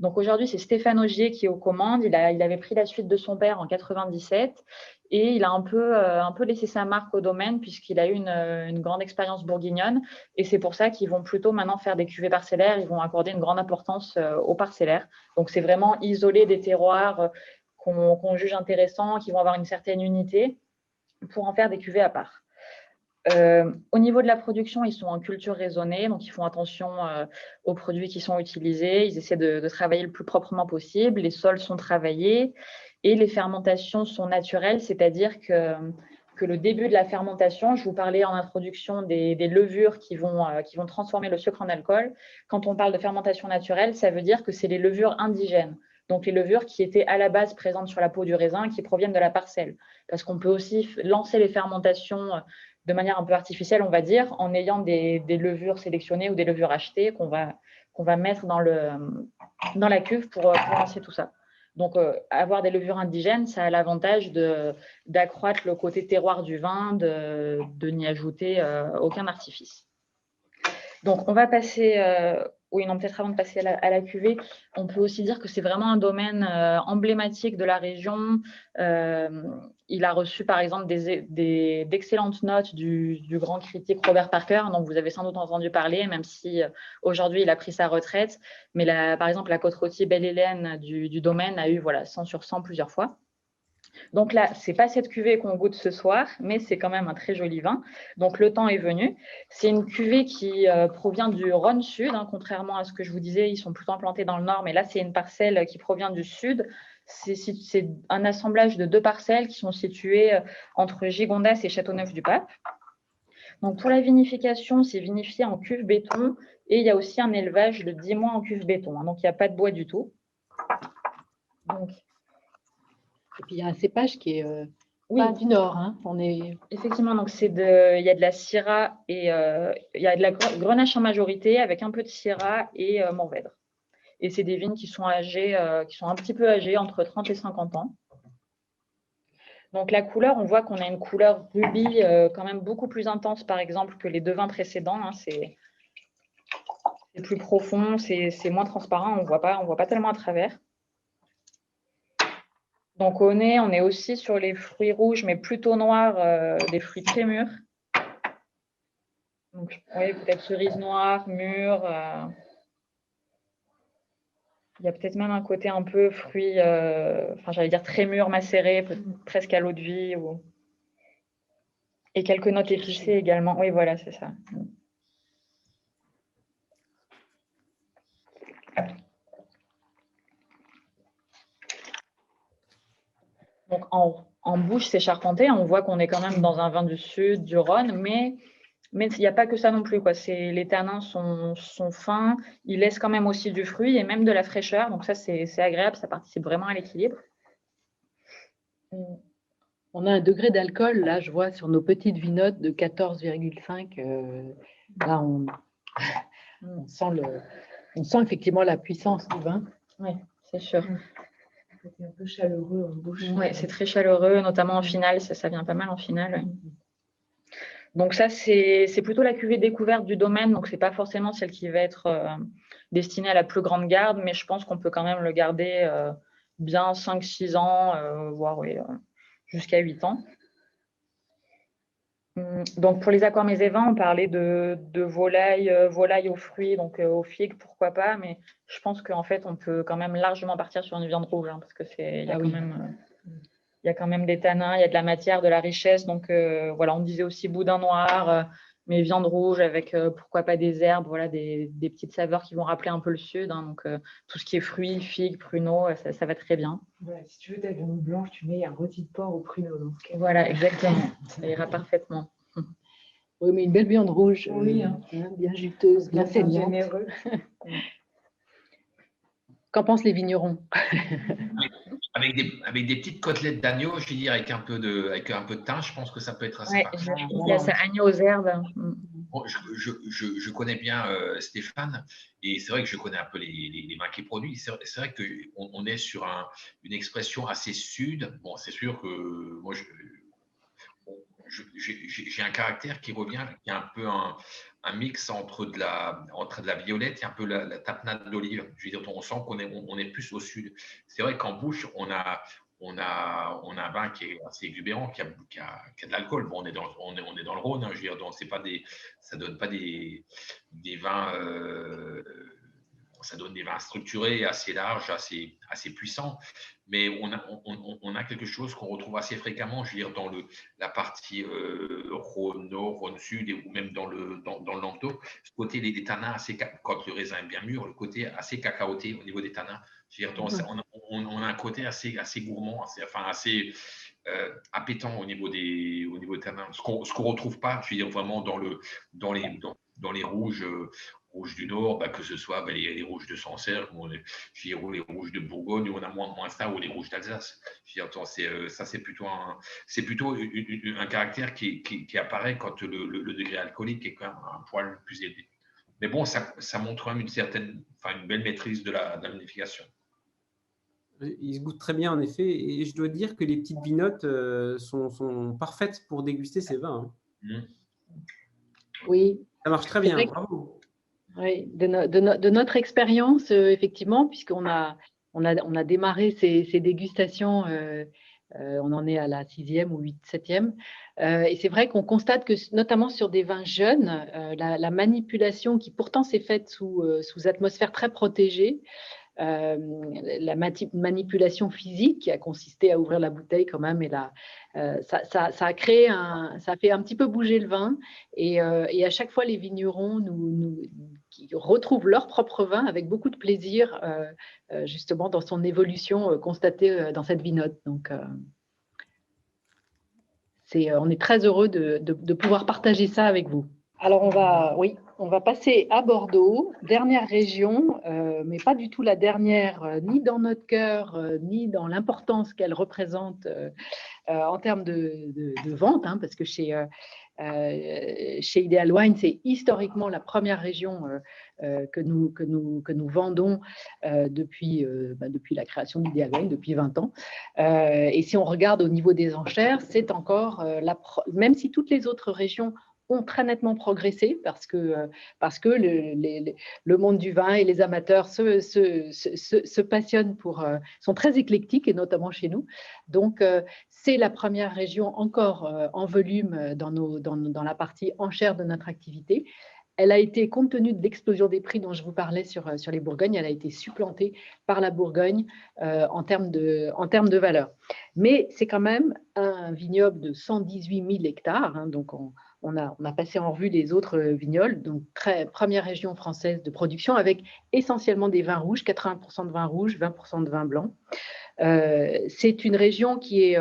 Donc aujourd'hui, c'est Stéphane Augier qui est aux commandes. Il avait pris la suite de son père en 97 et il a un peu laissé sa marque au domaine puisqu'il a eu une grande expérience bourguignonne. Et c'est pour ça qu'ils vont plutôt maintenant faire des cuvées parcellaires. Ils vont accorder une grande importance aux parcellaires. Donc c'est vraiment isoler des terroirs qu'on juge intéressants, qui vont avoir une certaine unité pour en faire des cuvées à part. Au niveau de la production, ils sont en culture raisonnée, donc ils font attention aux produits qui sont utilisés. Ils essaient de travailler le plus proprement possible. Les sols sont travaillés et les fermentations sont naturelles, c'est-à-dire que le début de la fermentation, je vous parlais en introduction des levures qui vont transformer le sucre en alcool. Quand on parle de fermentation naturelle, ça veut dire que c'est les levures indigènes. Donc, les levures qui étaient à la base présentes sur la peau du raisin, qui proviennent de la parcelle. Parce qu'on peut aussi lancer les fermentations de manière un peu artificielle, on va dire, en ayant des levures sélectionnées ou des levures achetées qu'on va mettre dans la cuve pour lancer tout ça. Donc, avoir des levures indigènes, ça a l'avantage d'accroître le côté terroir du vin, de n'y ajouter aucun artifice. Donc, on va passer, oui, non, peut-être avant de passer à la cuvée, on peut aussi dire que c'est vraiment un domaine emblématique de la région. Il a reçu, par exemple, d'excellentes notes du grand critique Robert Parker, dont vous avez sans doute entendu parler, même si aujourd'hui, il a pris sa retraite. Mais par exemple, la côte rôtie Belle-Hélène du domaine a eu 100 sur 100 plusieurs fois. Donc là, ce n'est pas cette cuvée qu'on goûte ce soir, mais c'est quand même un très joli vin. Donc le temps est venu. C'est une cuvée qui provient du Rhône Sud, hein, contrairement à ce que je vous disais, ils sont plutôt implantés dans le nord, mais là, c'est une parcelle qui provient du sud. C'est un assemblage de 2 parcelles qui sont situées entre Gigondas et Châteauneuf-du-Pape. Donc pour la vinification, c'est vinifié en cuve béton et il y a aussi un élevage de 10 mois en cuve béton. Hein, donc il n'y a pas de bois du tout. Donc, et puis, il y a un cépage qui est pas du Nord. Hein. Effectivement, donc il y a de la Syrah et il y a de la Grenache en majorité avec un peu de Syrah et Mourvèdre. Et c'est des vignes qui sont âgées, qui sont un petit peu âgées, entre 30 et 50 ans. Donc la couleur, on voit qu'on a une couleur rubis quand même beaucoup plus intense, par exemple, que les 2 vins précédents. Hein. C'est plus profond, c'est moins transparent, on voit pas tellement à travers. Donc au nez, on est aussi sur les fruits rouges, mais plutôt noirs, des fruits très mûrs. Donc, oui, peut-être cerise noire, mûre. Il y a peut-être même un côté un peu fruits, j'allais dire très mûr, macéré, presque à l'eau de vie. Et quelques notes épicées également. Oui, voilà, c'est ça. Donc, en bouche, c'est charpenté. On voit qu'on est quand même dans un vin du sud, du Rhône, mais il n'y a pas que ça non plus, quoi. Les tanins sont fins, ils laissent quand même aussi du fruit et même de la fraîcheur. Donc ça, c'est agréable, ça participe vraiment à l'équilibre. On a un degré d'alcool, là, je vois sur nos petites vinotes de 14,5. Là, on sent effectivement la puissance du vin. Oui, c'est sûr. C'est un peu chaleureux en bouche. Oui, c'est très chaleureux, notamment en finale, ça vient pas mal en finale. Ouais. Donc ça, c'est plutôt la cuvée découverte du domaine, donc ce n'est pas forcément celle qui va être destinée à la plus grande garde, mais je pense qu'on peut quand même le garder bien 5-6 ans, voire jusqu'à 8 ans. Donc pour les accords mésévins, on parlait de volaille aux fruits, donc aux figues, pourquoi pas, mais je pense qu'en fait, on peut quand même largement partir sur une viande rouge, hein, parce que il y a quand même des tanins, il y a de la matière, de la richesse. Donc, voilà, on disait aussi boudin noir, mais viande rouge avec, pourquoi pas des herbes, voilà, des petites saveurs qui vont rappeler un peu le sud. Hein, donc, tout ce qui est fruits, figues, pruneaux, ça va très bien. Voilà, si tu veux ta viande blanche, tu mets un rôti de porc au pruneau. Voilà, exactement. Ça ira parfaitement. Oui, mais une belle viande rouge, hein. Bien juteuse, bien saignante. Généreux. Qu'en pensent les vignerons? Avec des petites côtelettes d'agneau, je veux dire, avec un peu de thym, je pense que ça peut être assez parfait. Il y a ça, agneau aux herbes. Bon, je connais bien Stéphane, et c'est vrai que je connais un peu les vins qu'il produit. C'est vrai qu'on est sur une expression assez sud. Bon, c'est sûr que moi, j'ai un caractère qui revient, qui est un peu un mix entre de la violette et un peu la tapenade d'olive. Je veux dire, on sent qu'on est plus au sud. C'est vrai qu'en bouche, on a un vin qui est assez exubérant, qui a de l'alcool. Bon, on est dans le Rhône, hein, je veux dire, donc ça donne pas des vins ça donne des vins structurés, assez larges, assez puissants. Mais on a quelque chose qu'on retrouve assez fréquemment, je veux dire, dans la partie Rhône Nord, Rhône Sud, ou même dans le Languedoc. Ce côté des tanins, quand le raisin est bien mûr, le côté assez cacaoté au niveau des tanins. Je veux dire, on a un côté assez gourmand, assez appétant au niveau des tanins. Ce qu'on ne retrouve pas, je veux dire, vraiment dans les rouges. Rouges du Nord, que ce soit les rouges de Sancerre, ou les rouges de Bourgogne, où on a moins ça, ou les rouges d'Alsace. Ça, c'est plutôt un caractère qui apparaît quand le degré alcoolique est quand même un poil plus élevé. Mais bon, ça montre quand même une belle maîtrise de la vinification. Il se goûte très bien, en effet. Et je dois dire que les petites binottes sont parfaites pour déguster ces vins. Oui. Ça marche très bien, bravo. Oui, de notre expérience, effectivement, puisqu'on a démarré ces dégustations, on en est à la 6e ou 7e. Et c'est vrai qu'on constate que, notamment sur des vins jeunes, la manipulation qui pourtant s'est faite sous atmosphère très protégée, la manipulation physique qui a consisté à ouvrir la bouteille quand même, et ça a créé ça a fait un petit peu bouger le vin, et à chaque fois les vignerons qui retrouvent leur propre vin avec beaucoup de plaisir, justement dans son évolution constatée dans cette vinote. Donc on est très heureux de pouvoir partager ça avec vous. Alors on va passer à Bordeaux, dernière région, mais pas du tout la dernière, ni dans notre cœur, ni dans l'importance qu'elle représente en termes de vente, hein, parce que chez Ideal Wine, c'est historiquement la première région que nous vendons depuis la création d'Ideal Wine, depuis 20 ans. Et si on regarde au niveau des enchères, c'est encore, même si toutes les autres régions ont très nettement progressé, parce que le monde du vin et les amateurs se passionnent sont très éclectiques, et notamment chez nous. Donc, c'est la première région encore en volume dans la partie enchère de notre activité. Elle a été, compte tenu de l'explosion des prix dont je vous parlais sur les Bourgognes, elle a été supplantée par la Bourgogne en termes de valeur. Mais c'est quand même un vignoble de 118 000 hectares, hein, donc on a passé en revue les autres vignobles, donc première région française de production, avec essentiellement des vins rouges, 80% de vins rouges, 20% de vins blancs. C'est une région qui est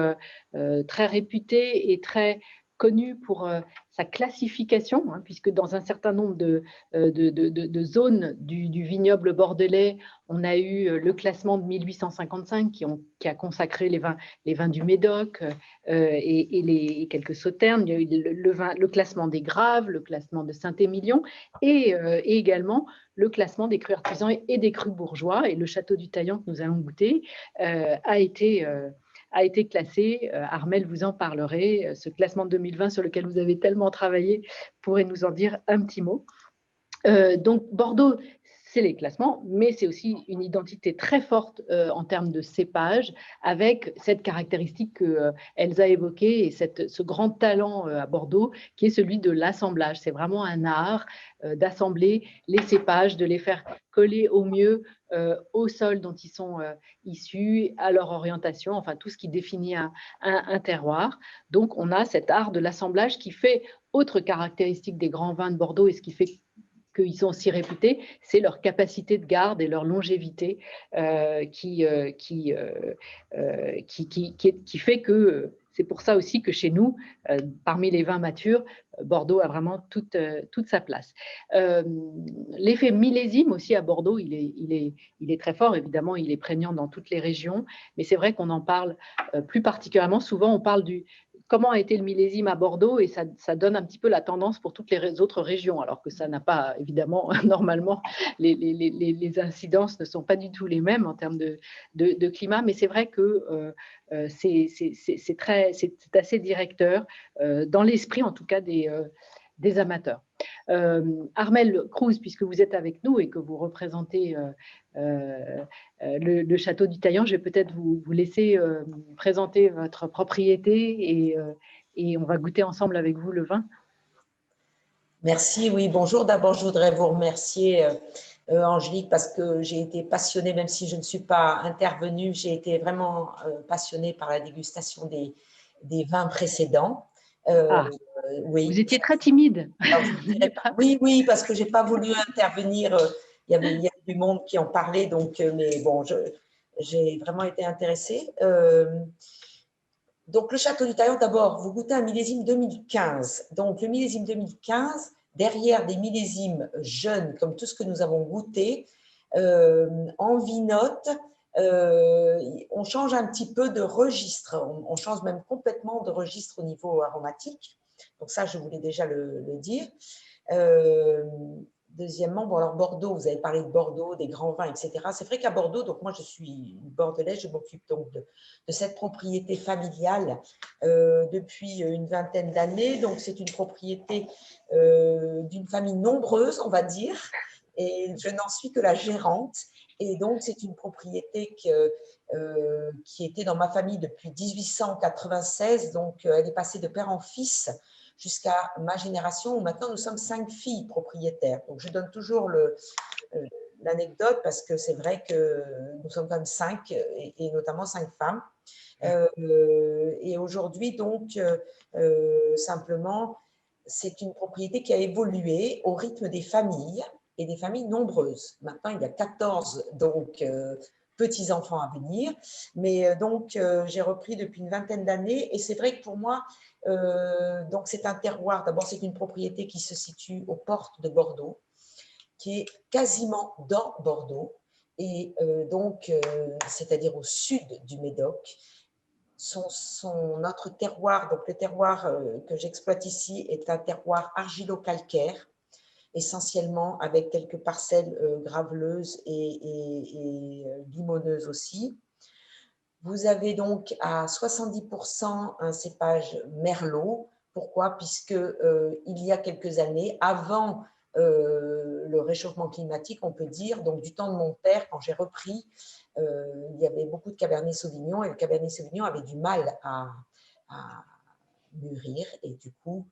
très réputée et très connue pour sa classification, hein, puisque dans un certain nombre de zones du vignoble bordelais, on a eu le classement de 1855 qui a consacré les vins du Médoc et quelques sauternes. Il y a eu le classement des Graves, le classement de Saint-Émilion et également le classement des crus artisans et des crus bourgeois. Et le château du Taillant que nous allons goûter a été classé. Armelle vous en parlerait. Ce classement de 2020 sur lequel vous avez tellement travaillé pourrait nous en dire un petit mot. Donc Bordeaux, c'est les classements, mais c'est aussi une identité très forte en termes de cépage, avec cette caractéristique qu'Elsa a évoquée et ce grand talent à Bordeaux qui est celui de l'assemblage. C'est vraiment un art d'assembler les cépages, de les faire coller au mieux au sol dont ils sont issus, à leur orientation, enfin tout ce qui définit un terroir. Donc on a cet art de l'assemblage qui fait, autre caractéristique des grands vins de Bordeaux, et ce qui fait qu'ils sont si réputés, c'est leur capacité de garde et leur longévité qui fait que c'est pour ça aussi que chez nous, parmi les vins matures, Bordeaux a vraiment toute sa place. L'effet millésime aussi à Bordeaux, il est très fort. Évidemment, il est prégnant dans toutes les régions, mais c'est vrai qu'on en parle plus particulièrement. Souvent, on parle comment a été le millésime à Bordeaux, et ça donne un petit peu la tendance pour toutes les autres régions, alors que ça n'a pas, évidemment, normalement, les incidences ne sont pas du tout les mêmes en termes de climat, mais c'est vrai que c'est assez directeur, dans l'esprit en tout cas des amateurs. Armelle Cruz, puisque vous êtes avec nous et que vous représentez le château du Taillant, je vais peut-être vous laisser présenter votre propriété et on va goûter ensemble avec vous le vin. Merci, oui, bonjour. D'abord, je voudrais vous remercier Angélique, parce que j'ai été passionnée, même si je ne suis pas intervenue, j'ai été vraiment passionnée par la dégustation des vins précédents. Ah, Oui. vous étiez très timide. Alors, je dirais pas. Oui, oui, parce que je n'ai pas voulu intervenir. Il y avait du monde qui en parlait, donc, mais bon, j'ai vraiment été intéressée. Donc, le Château du Taillon, d'abord, vous goûtez un millésime 2015. Donc, le millésime 2015, derrière des millésimes jeunes, comme tout ce que nous avons goûté, en vinote, on change un petit peu de registre. On change même complètement de registre au niveau aromatique. Donc, ça, je voulais déjà le dire. Deuxièmement, bon, alors Bordeaux, vous avez parlé de Bordeaux, des grands vins, etc. C'est vrai qu'à Bordeaux, donc moi je suis bordelaise, je m'occupe donc de cette propriété familiale depuis une vingtaine d'années. Donc c'est une propriété d'une famille nombreuse, on va dire, et je n'en suis que la gérante. Et donc c'est une propriété qui était dans ma famille depuis 1896, donc elle est passée de père en fils jusqu'à ma génération où maintenant nous sommes 5 filles propriétaires. Donc je donne toujours l'anecdote parce que c'est vrai que nous sommes quand même 5 et notamment 5 femmes. Et aujourd'hui, donc, simplement, c'est une propriété qui a évolué au rythme des familles et des familles nombreuses. Maintenant, il y a 14 donc, petits-enfants à venir. Mais donc, j'ai repris depuis une vingtaine d'années et c'est vrai que pour moi, donc c'est un terroir. D'abord, c'est une propriété qui se situe aux portes de Bordeaux, qui est quasiment dans Bordeaux, et donc, c'est-à-dire au sud du Médoc. Notre terroir, donc le terroir que j'exploite ici, est un terroir argilo-calcaire, essentiellement avec quelques parcelles graveleuses et limoneuses aussi. Vous avez donc à 70% un cépage merlot. Pourquoi? Puisque il y a quelques années, avant le réchauffement climatique, on peut dire, donc du temps de mon père, quand j'ai repris, il y avait beaucoup de Cabernet Sauvignon et le Cabernet Sauvignon avait du mal à mûrir. Et du coup,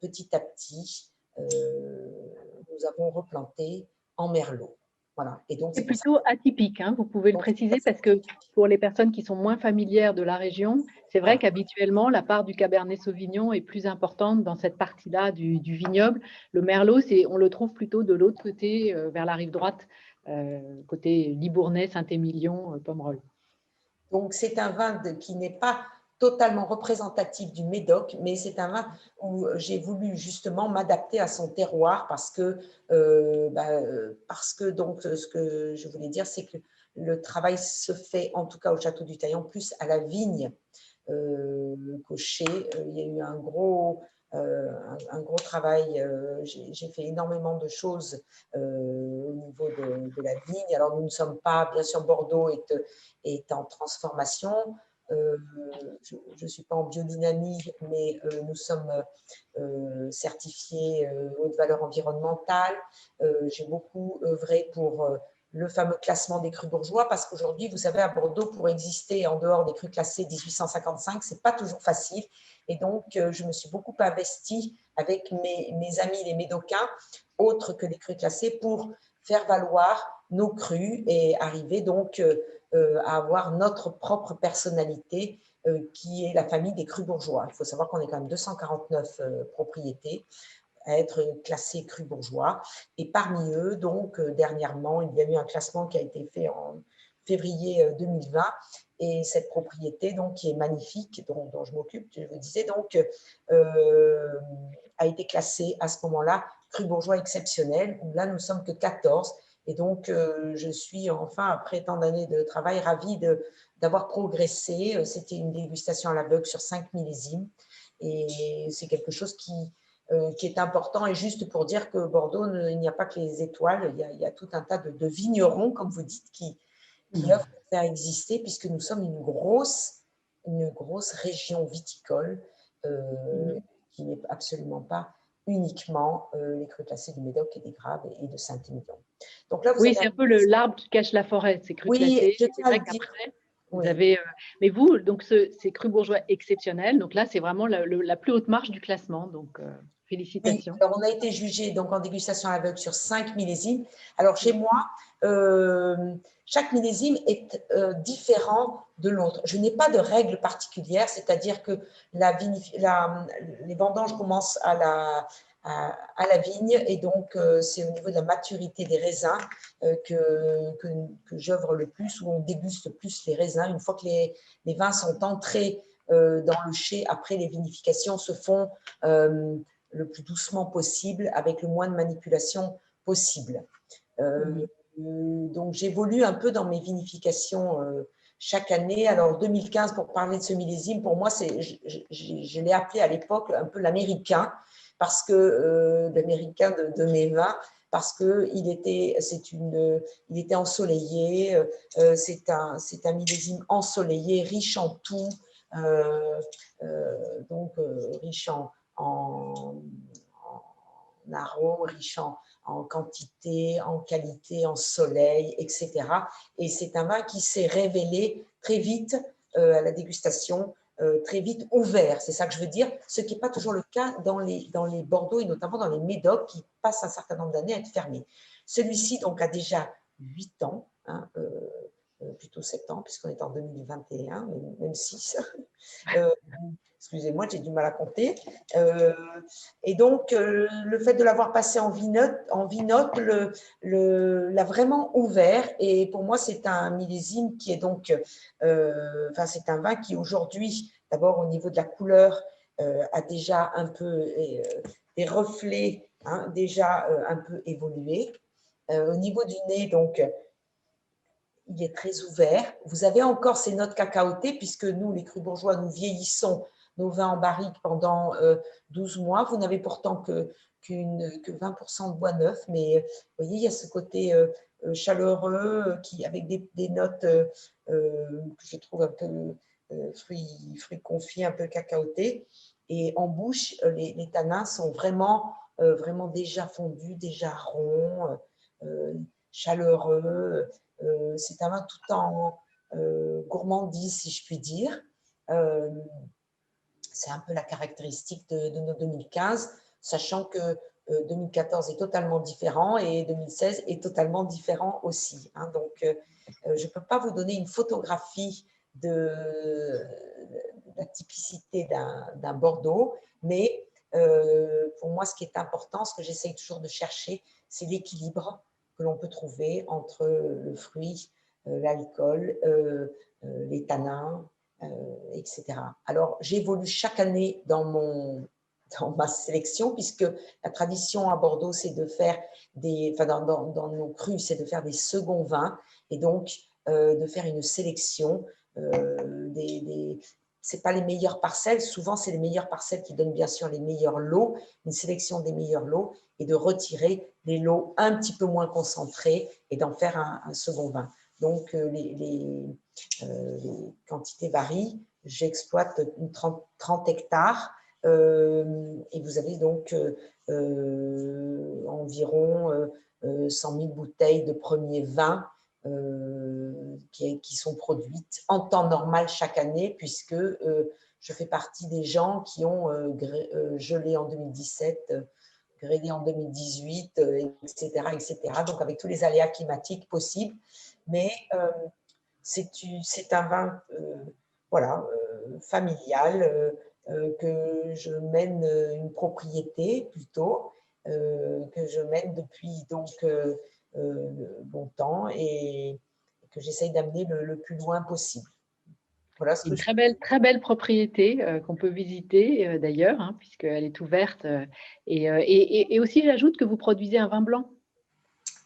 petit à petit, nous avons replanté en merlot. Voilà. Et donc, c'est plutôt atypique, hein, vous pouvez le préciser, parce que pour les personnes qui sont moins familières de la région, c'est vrai qu'habituellement, la part du Cabernet Sauvignon est plus importante dans cette partie-là du vignoble. Le Merlot, on le trouve plutôt de l'autre côté, vers la rive droite, côté Libournais, Saint-Émilion, Pomerol. Donc, c'est un vin qui n'est pas totalement représentatif du Médoc, mais c'est un vin où j'ai voulu justement m'adapter à son terroir parce que donc, ce que je voulais dire, c'est que le travail se fait, en tout cas au Château du Taillon, plus à la vigne cochée. Il y a eu un gros travail. J'ai fait énormément de choses au niveau de la vigne. Alors, nous ne sommes pas, bien sûr, Bordeaux est en transformation. Je ne suis pas en biodynamie, mais nous sommes certifiés haute valeur environnementale. J'ai beaucoup œuvré pour le fameux classement des crus bourgeois, parce qu'aujourd'hui, vous savez, à Bordeaux, pour exister en dehors des crus classés 1855, ce n'est pas toujours facile. Et donc, je me suis beaucoup investie avec mes amis les médocains, autres que les crus classés, pour faire valoir nos crus et arriver donc à avoir notre propre personnalité qui est la famille des crus bourgeois. Il faut savoir qu'on est quand même 249 propriétés à être classés crus bourgeois. Et parmi eux, donc, dernièrement, il y a eu un classement qui a été fait en février 2020. Et cette propriété, donc, qui est magnifique, dont je m'occupe, je vous disais, donc, a été classée à ce moment-là cru bourgeois exceptionnel, où là, nous sommes que 14. Et donc, je suis enfin, après tant d'années de travail, ravie d'avoir progressé. C'était une dégustation à l'aveugle sur 5 millésimes. Et c'est quelque chose qui est important. Et juste pour dire que Bordeaux, il n'y a pas que les étoiles, il y a tout un tas de vignerons, comme vous dites, qui œuvrent pour faire exister, puisque nous sommes une grosse région viticole qui n'est absolument pas uniquement les crus classés du Médoc et des Graves et de Saint-Émilion. Donc là, oui, c'est un peu l'arbre qui cache la forêt, ces crus classés. C'est vrai qu'après, vous avez… mais vous, donc ces crus bourgeois exceptionnels, donc là, c'est vraiment la plus haute marche du classement. Donc, Félicitations. Oui, alors on a été jugé donc en dégustation à l'aveugle sur 5 millésimes. Alors chez moi, chaque millésime est différent de l'autre. Je n'ai pas de règle particulière, c'est-à-dire que les vendanges commencent à la vigne et donc c'est au niveau de la maturité des raisins que j'œuvre le plus, où on déguste plus les raisins. Une fois que les vins sont entrés dans le chai, après les vinifications se font le plus doucement possible, avec le moins de manipulation possible. Donc, j'évolue un peu dans mes vinifications chaque année. Alors, 2015, pour parler de ce millésime, pour moi, je l'ai appelé à l'époque un peu l'américain, parce que l'américain de mes vins, parce qu'il était ensoleillé. C'est un millésime ensoleillé, riche en tout, donc riche en arômes, riche en quantité, en qualité, en soleil, etc. Et c'est un vin qui s'est révélé très vite à la dégustation, très vite ouvert, c'est ça que je veux dire, ce qui n'est pas toujours le cas dans les Bordeaux et notamment dans les Médocs qui passent un certain nombre d'années à être fermés. Celui-ci donc a déjà 8 ans, hein, plutôt 7 ans, puisqu'on est en 2021, même 6. Excusez-moi, j'ai du mal à compter. Et donc, le fait de l'avoir passé en vinote l'a vraiment ouvert. Et pour moi, c'est un millésime qui est donc, c'est un vin qui aujourd'hui, d'abord au niveau de la couleur, a déjà un peu des reflets, hein, déjà un peu évolué. Au niveau du nez, donc, il est très ouvert. Vous avez encore ces notes cacaotées, puisque nous, les crus bourgeois, nous vieillissons nos vins en barrique pendant 12 mois. Vous n'avez pourtant que 20% de bois neuf, mais vous voyez, il y a ce côté chaleureux avec des notes que je trouve un peu fruits confits, un peu cacaotés. Et en bouche, les tanins sont vraiment déjà fondus, déjà ronds, chaleureux. C'est un vin tout en gourmandise, si je puis dire. C'est un peu la caractéristique de nos 2015, sachant que 2014 est totalement différent et 2016 est totalement différent aussi. Hein. Donc, je ne peux pas vous donner une photographie de la typicité d'un Bordeaux, mais pour moi, ce qui est important, ce que j'essaye toujours de chercher, c'est l'équilibre que l'on peut trouver entre le fruit, l'alcool, les tanins, etc. Alors, j'évolue chaque année dans ma sélection, puisque la tradition à Bordeaux, c'est de faire dans nos crus, c'est de faire des seconds vins, et donc de faire une sélection c'est pas les meilleures parcelles, souvent c'est les meilleures parcelles qui donnent bien sûr les meilleurs lots, une sélection des meilleurs lots, et de retirer les lots un petit peu moins concentrés et d'en faire un second vin. Donc, les quantités varient. J'exploite 30 hectares et vous avez donc environ 100 000 bouteilles de premiers vins qui sont produites en temps normal chaque année, puisque je fais partie des gens qui ont gelé en 2017, grêlé en 2018, etc., etc. Donc, avec tous les aléas climatiques possibles. Mais c'est un vin familial que je mène une propriété plutôt, que je mène depuis donc longtemps et que j'essaye d'amener le plus loin possible. Voilà ce que très belle propriété qu'on peut visiter d'ailleurs, hein, puisqu'elle est ouverte. Et aussi, j'ajoute que vous produisez un vin blanc.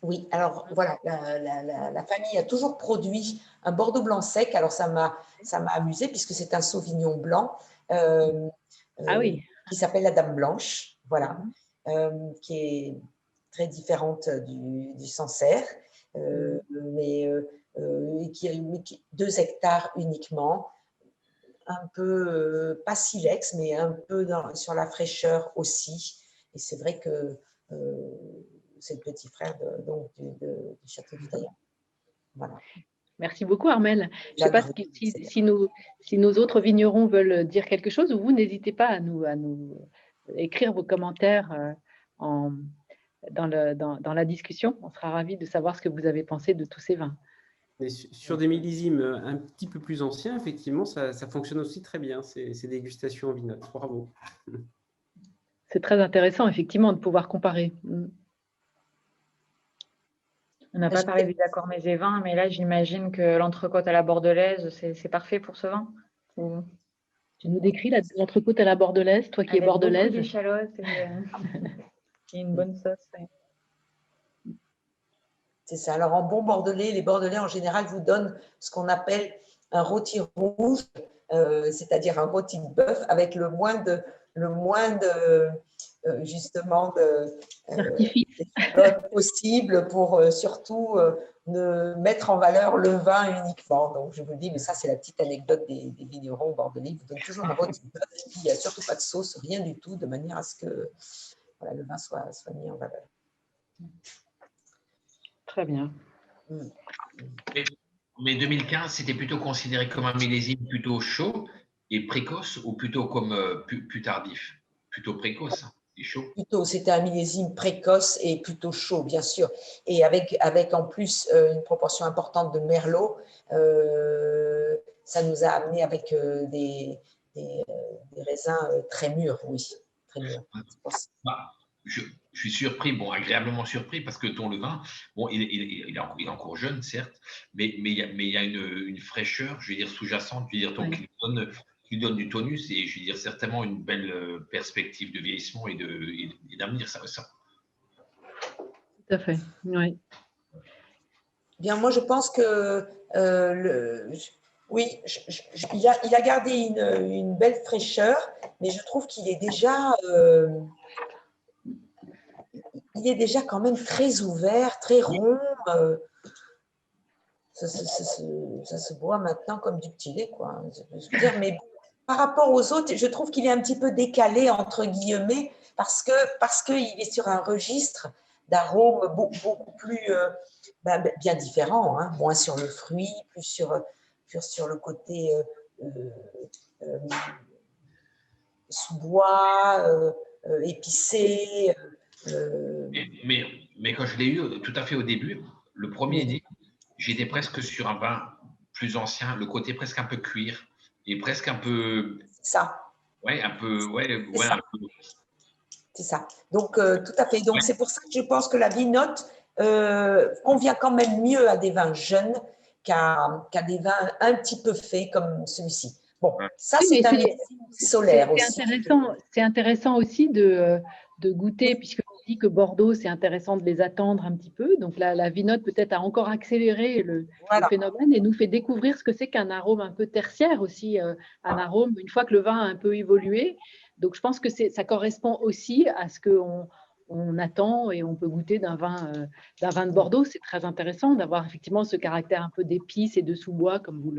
Oui, alors voilà, la famille a toujours produit un Bordeaux blanc sec. Alors ça m'a amusé puisque c'est un Sauvignon blanc qui s'appelle la Dame Blanche, voilà, qui est très différente du Sancerre, mais qui a 2 hectares uniquement, un peu pas silex, mais un peu sur la fraîcheur aussi. Et c'est vrai que c'est le petit frère du Château du Taillan. Voilà. Merci beaucoup, Armelle. Je ne sais pas si nos autres vignerons veulent dire quelque chose, ou vous n'hésitez pas à nous écrire vos commentaires dans la discussion. On sera ravis de savoir ce que vous avez pensé de tous ces vins. Mais sur des millésimes un petit peu plus anciens, effectivement, ça fonctionne aussi très bien, ces dégustations en vinote. Bravo. C'est très intéressant, effectivement, de pouvoir comparer. On n'a pas parlé des accords mets et vins, mais là, j'imagine que l'entrecôte à la bordelaise, c'est parfait pour ce vin. Tu nous décris l'entrecôte à la bordelaise, toi qui es bordelaise. Avec beaucoup d'échalotes et une bonne sauce. Ouais. C'est ça. Alors, en bon bordelais, les bordelais, en général, vous donnent ce qu'on appelle un rôti rouge, c'est-à-dire un rôti de bœuf avec le moins de justement de possible pour surtout ne mettre en valeur le vin uniquement. Donc, je vous le dis, mais ça, c'est la petite anecdote des vignerons bordelais. Ils vous donnent toujours un rôti de bœuf et puis il n'y a surtout pas de sauce, rien du tout, de manière à ce que voilà, le vin soit mis en valeur. Très bien. Mais 2015, c'était plutôt considéré comme un millésime plutôt chaud et précoce ou plutôt comme plus tardif? Plutôt précoce et chaud? Plutôt, c'était un millésime précoce et plutôt chaud, bien sûr. Et avec en plus une proportion importante de merlot, ça nous a amené avec des raisins très mûrs, oui. Très mûrs. Je suis surpris, bon, agréablement surpris, parce que ton levain, bon, il est encore jeune, certes, mais il y a une fraîcheur, je veux dire, sous-jacente, je veux dire, donc il donne du tonus et, je veux dire, certainement une belle perspective de vieillissement et d'avenir, ça. Tout à fait, oui. Bien, moi, je pense que oui, il a gardé une belle fraîcheur, mais je trouve qu'il est déjà quand même très ouvert, très rond. Ça se boit maintenant comme du petit lait, quoi. Je veux dire, mais par rapport aux autres, je trouve qu'il est un petit peu décalé, entre guillemets, parce qu'il est sur un registre d'arômes beaucoup plus bien différent, hein, moins sur le fruit, plus sur le côté sous-bois, épicé. Mais quand je l'ai eu tout à fait au début, le premier nez, j'étais presque sur un vin plus ancien, le côté presque un peu cuir et presque un peu. Ça. Ouais, un peu. Ouais, ça. C'est ça. Donc, tout à fait. Donc, c'est pour ça que je pense que la vinote convient quand même mieux à des vins jeunes qu'à des vins un petit peu faits comme celui-ci. Bon, ça, c'est un millésime solaire aussi. C'est intéressant aussi de goûter, puisque on dit que Bordeaux, c'est intéressant de les attendre un petit peu. Donc, la vinote peut-être a encore accéléré le phénomène et nous fait découvrir ce que c'est qu'un arôme un peu tertiaire aussi, un arôme, une fois que le vin a un peu évolué. Donc, je pense que ça correspond aussi à ce qu'on attend et on peut goûter d'un vin de Bordeaux. C'est très intéressant d'avoir effectivement ce caractère un peu d'épices et de sous-bois, comme vous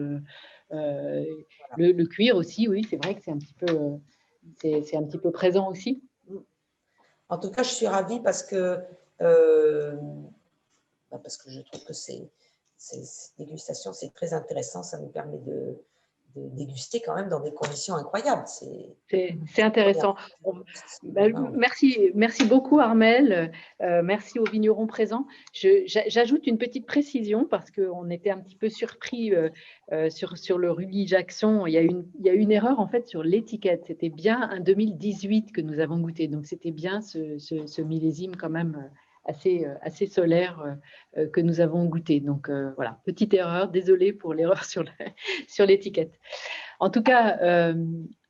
le cuir aussi, oui, c'est vrai que c'est un petit peu présent aussi. En tout cas, je suis ravie parce que je trouve que ces dégustations, c'est très intéressant. Ça nous permet de déguster quand même dans des conditions incroyables. C'est intéressant. Merci beaucoup Armelle, merci aux vignerons présents. J'ajoute une petite précision parce qu'on était un petit peu surpris sur le Rully Jackson. Il y a une erreur en fait sur l'étiquette. C'était bien un 2018 que nous avons goûté, donc c'était bien ce millésime quand même assez solaire que nous avons goûté. Donc voilà, petite erreur, désolée pour l'erreur sur l'étiquette. En tout cas,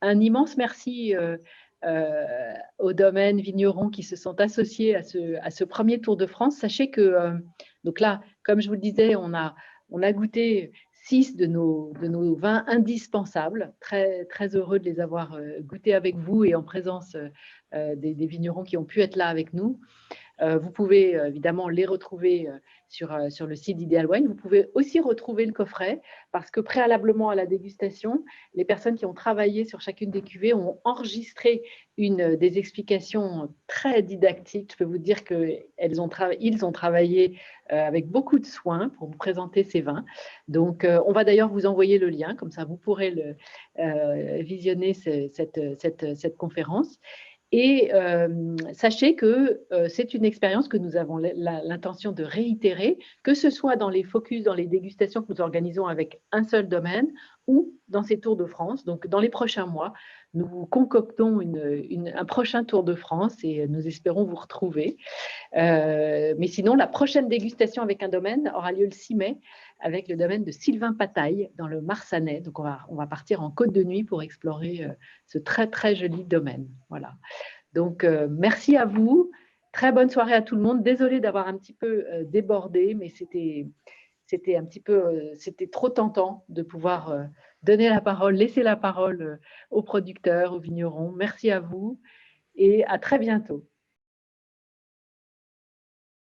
un immense merci aux domaines vignerons qui se sont associés à ce premier Tour de France. Sachez que, donc là, comme je vous le disais, on a goûté 6 de nos vins indispensables. Très, très heureux de les avoir goûtés avec vous et en présence des vignerons qui ont pu être là avec nous. Vous pouvez évidemment les retrouver sur le site d'Ideal Wine. Vous pouvez aussi retrouver le coffret parce que préalablement à la dégustation, les personnes qui ont travaillé sur chacune des cuvées ont enregistré des explications très didactiques. Je peux vous dire qu'ils ont travaillé avec beaucoup de soin pour vous présenter ces vins. Donc, on va d'ailleurs vous envoyer le lien, comme ça vous pourrez visionner cette conférence. Et sachez que c'est une expérience que nous avons l'intention de réitérer, que ce soit dans les focus, dans les dégustations que nous organisons avec un seul domaine ou dans ces Tours de France. Donc, dans les prochains mois, nous concoctons un prochain Tour de France et nous espérons vous retrouver. Mais sinon, la prochaine dégustation avec un domaine aura lieu le 6 mai avec le domaine de Sylvain Pataille dans le Marsanais. Donc, on va partir en Côte de Nuit pour explorer ce très, très joli domaine. Voilà. Donc, merci à vous. Très bonne soirée à tout le monde. Désolée d'avoir un petit peu débordé, mais c'était trop tentant de pouvoir donner la parole, laisser la parole aux producteurs, aux vignerons. Merci à vous et à très bientôt.